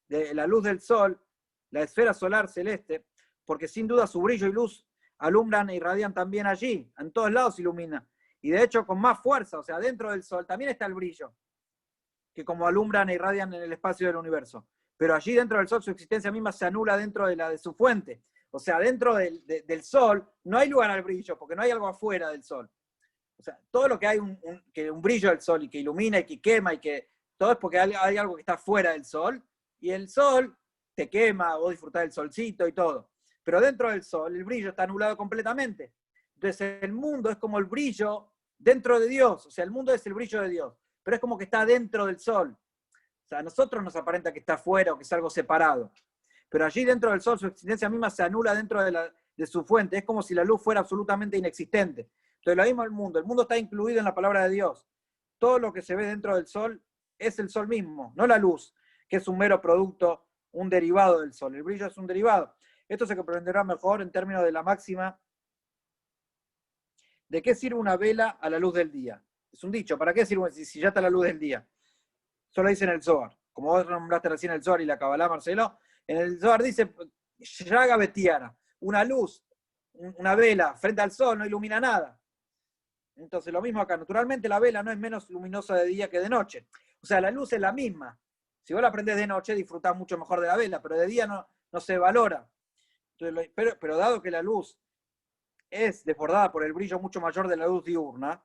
Speaker 1: de la luz del sol, la esfera solar celeste, porque sin duda su brillo y luz alumbran e irradian también allí, en todos lados ilumina. Y de hecho con más fuerza, o sea, dentro del sol también está el brillo, que como alumbran e irradian en el espacio del universo. Pero allí dentro del sol su existencia misma se anula dentro de la de su fuente. O sea, dentro del sol no hay lugar al brillo, porque no hay algo afuera del sol. O sea, todo lo que hay un brillo del sol y que ilumina y que quema y que todo es porque hay algo que está fuera del sol, y el sol te quema, vos disfrutás del solcito y todo. Pero dentro del sol el brillo está anulado completamente. Entonces el mundo es como el brillo dentro de Dios. O sea, el mundo es el brillo de Dios, pero es como que está dentro del sol. O sea, a nosotros nos aparenta que está fuera o que es algo separado. Pero allí dentro del sol su existencia misma se anula dentro de su fuente. Es como si la luz fuera absolutamente inexistente. Entonces lo mismo el mundo está incluido en la palabra de Dios. Todo lo que se ve dentro del sol es el sol mismo, no la luz, que es un mero producto, un derivado del sol. El brillo es un derivado. Esto se comprenderá mejor en términos de la máxima de qué sirve una vela a la luz del día. Es un dicho, ¿para qué sirve si ya está la luz del día? Solo dice en el Zohar. Como vos nombraste recién el Zohar y la Kabbalah, Marcelo, en el Zohar dice, Yaga Betiara, una luz, una vela frente al sol no ilumina nada. Entonces lo mismo acá, naturalmente la vela no es menos luminosa de día que de noche. O sea, la luz es la misma. Si vos la prendés de noche, disfrutás mucho mejor de la vela, pero de día no se valora. Entonces, pero dado que la luz es desbordada por el brillo mucho mayor de la luz diurna,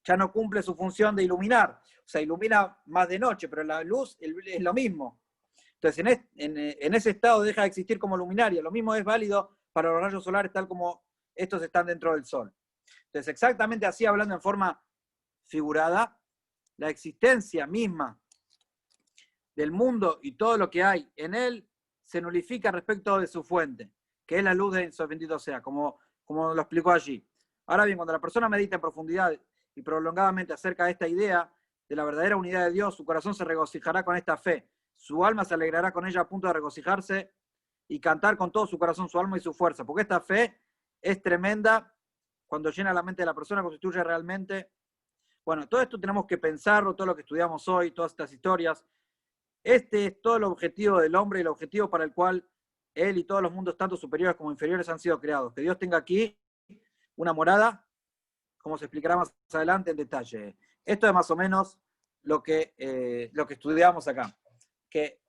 Speaker 1: ya no cumple su función de iluminar. O sea, ilumina más de noche, pero la luz es lo mismo. Entonces, en ese estado deja de existir como luminaria. Lo mismo es válido para los rayos solares tal como estos están dentro del Sol. Entonces, exactamente así, hablando en forma figurada, la existencia misma del mundo y todo lo que hay en él se nulifica respecto de su fuente, que es la luz de Ensof, bendito sea, como lo explicó allí. Ahora bien, cuando la persona medita en profundidad y prolongadamente acerca de esta idea de la verdadera unidad de Dios, su corazón se regocijará con esta fe, su alma se alegrará con ella a punto de regocijarse y cantar con todo su corazón, su alma y su fuerza, porque esta fe es tremenda cuando llena la mente de la persona, constituye realmente. Bueno, todo esto tenemos que pensarlo, todo lo que estudiamos hoy, todas estas historias. Este es todo el objetivo del hombre y el objetivo para el cual él y todos los mundos, tanto superiores como inferiores, han sido creados. Que Dios tenga aquí una morada, como se explicará más adelante en detalle. Esto es más o menos lo que estudiamos acá. Que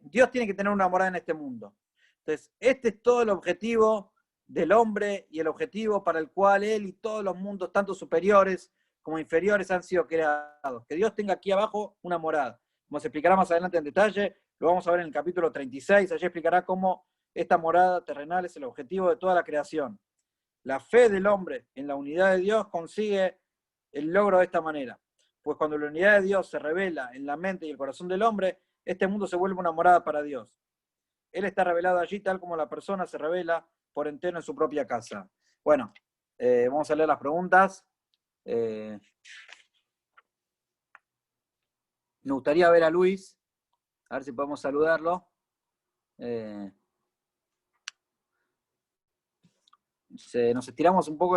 Speaker 1: Dios tiene que tener una morada en este mundo. Entonces, este es todo el objetivo del hombre y el objetivo para el cual él y todos los mundos, tanto superiores como inferiores han sido creados. Que Dios tenga aquí abajo una morada. Como se explicará más adelante en detalle, lo vamos a ver en el capítulo 36. Allí explicará cómo esta morada terrenal es el objetivo de toda la creación. La fe del hombre en la unidad de Dios consigue el logro de esta manera. Pues cuando la unidad de Dios se revela en la mente y el corazón del hombre, este mundo se vuelve una morada para Dios. Él está revelado allí tal como la persona se revela por entero en su propia casa. Bueno, vamos a leer las preguntas. Me gustaría ver a Luis, a ver si podemos saludarlo. Nos estiramos un poco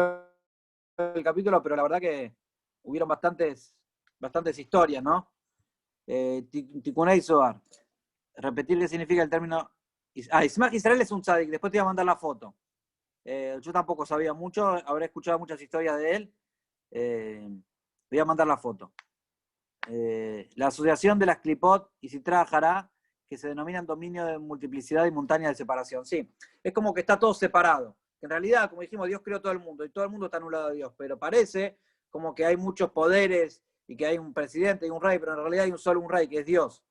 Speaker 1: el capítulo, pero la verdad que hubieron bastantes historias, ¿no? Tikunei Zohar. Repetir qué significa el término. Ismaj Israel es un tzadik, después te voy a mandar la foto. Yo tampoco sabía mucho, habré escuchado muchas historias de él. Voy a mandar la foto. La asociación de las Klipot y Sitra Hará, que se denominan dominio de multiplicidad y montaña de separación. Sí, es como que está todo separado. En realidad, como dijimos, Dios creó todo el mundo y todo el mundo está anulado de Dios, pero parece como que hay muchos poderes y que hay un presidente y un rey, pero en realidad hay solo un rey, que es Dios.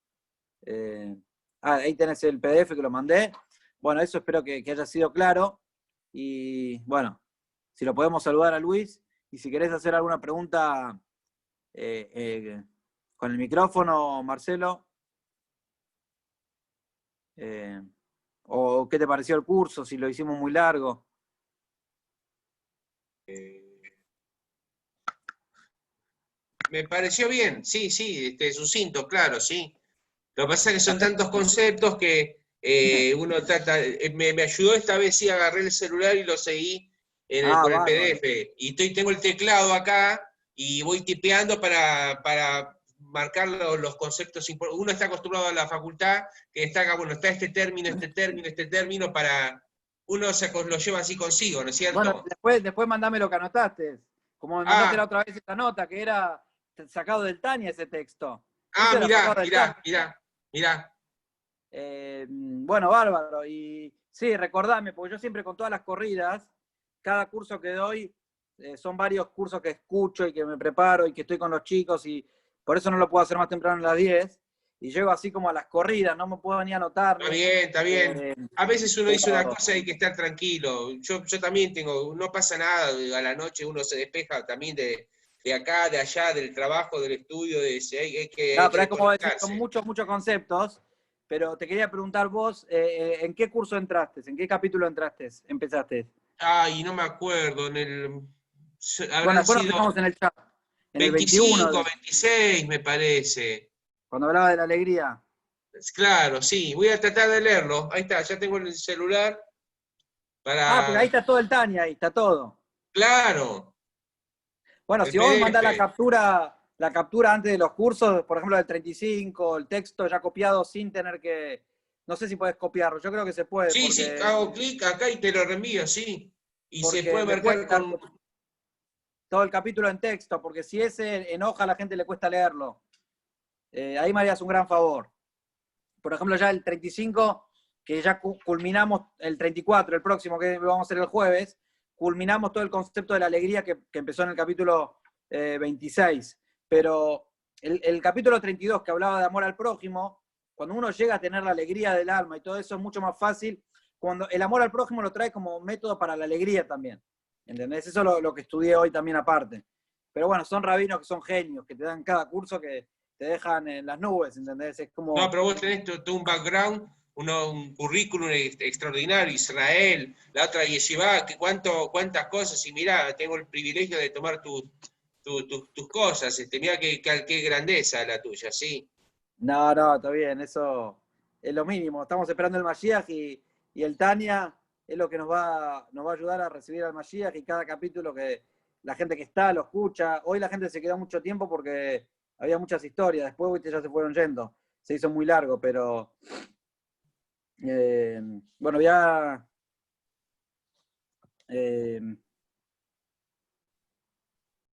Speaker 1: Ahí tenés el PDF que lo mandé. Bueno, eso espero que haya sido claro. Y bueno, si lo podemos saludar a Luis, y si querés hacer alguna pregunta con el micrófono, Marcelo, o qué te pareció el curso, si lo hicimos muy largo.
Speaker 2: Me pareció bien, sí, sucinto, claro, sí. Lo que pasa es que son tantos conceptos que uno trata. Me ayudó esta vez, sí, agarré el celular y lo seguí con el PDF. Y tengo el teclado acá y voy tipeando para marcar los conceptos importantes. Uno está acostumbrado a la facultad, que está acá, bueno, está este término, para. Uno lo lleva así consigo, ¿no es cierto?
Speaker 1: Bueno, después mandame lo que anotaste. Como me mandaste la otra vez esta nota, que era sacado del Tania ese texto.
Speaker 2: Mirá.
Speaker 1: Bueno, bárbaro. Y sí, recordame, porque yo siempre con todas las corridas, cada curso que doy, son varios cursos que escucho y que me preparo y que estoy con los chicos y por eso no lo puedo hacer más temprano a las 10. Y llego así como a las corridas, no me puedo ni anotar.
Speaker 2: Está bien. A veces uno dice una cosa y hay que estar tranquilo. Yo también no pasa nada, a la noche uno se despeja también de acá, de allá, del trabajo, del estudio,
Speaker 1: pero es como decir, son muchos conceptos, pero te quería preguntar vos, ¿en qué curso entraste? ¿En qué capítulo empezaste?
Speaker 2: Ay, no me acuerdo,
Speaker 1: Bueno, después nos fijamos en el chat. En
Speaker 2: 25,
Speaker 1: el 21,
Speaker 2: 26 me parece.
Speaker 1: Cuando hablaba de la alegría.
Speaker 2: Claro, sí, voy a tratar de leerlo. Ahí está, ya tengo el celular para.
Speaker 1: Porque ahí está todo el Tania, ahí está todo.
Speaker 2: Claro.
Speaker 1: Bueno, si vos me mandás la captura antes de los cursos, por ejemplo del 35, el texto ya copiado sin tener que. No sé si podés copiarlo, yo creo que se puede.
Speaker 2: Sí, sí, hago clic acá y te lo reenvío, sí. Y se puede marcar con.
Speaker 1: Todo el capítulo en texto, porque si ese en hoja a la gente le cuesta leerlo. Ahí me harías un gran favor. Por ejemplo, ya el 35, que ya culminamos, el 34, el próximo, que vamos a hacer el jueves, culminamos todo el concepto de la alegría que empezó en el capítulo 26. Pero el capítulo 32, que hablaba de amor al prójimo, cuando uno llega a tener la alegría del alma y todo eso es mucho más fácil, cuando el amor al prójimo lo trae como método para la alegría también. ¿Entendés? Eso es lo que estudié hoy también aparte. Pero bueno, son rabinos que son genios, que te dan cada curso que te dejan en las nubes, ¿entendés? Es como.
Speaker 2: No, pero vos tenés todo un background, un currículum extraordinario, Israel, la otra Yeshiva, cuántas cosas, y mirá, tengo el privilegio de tomar tus cosas, mirá qué grandeza la tuya, sí.
Speaker 1: No, está bien, eso es lo mínimo. Estamos esperando el Mashiach y el Tania es lo que nos va a ayudar a recibir al Mashiach y cada capítulo que la gente que está lo escucha. Hoy la gente se quedó mucho tiempo porque había muchas historias, después ya se fueron yendo. Se hizo muy largo, pero bueno, ya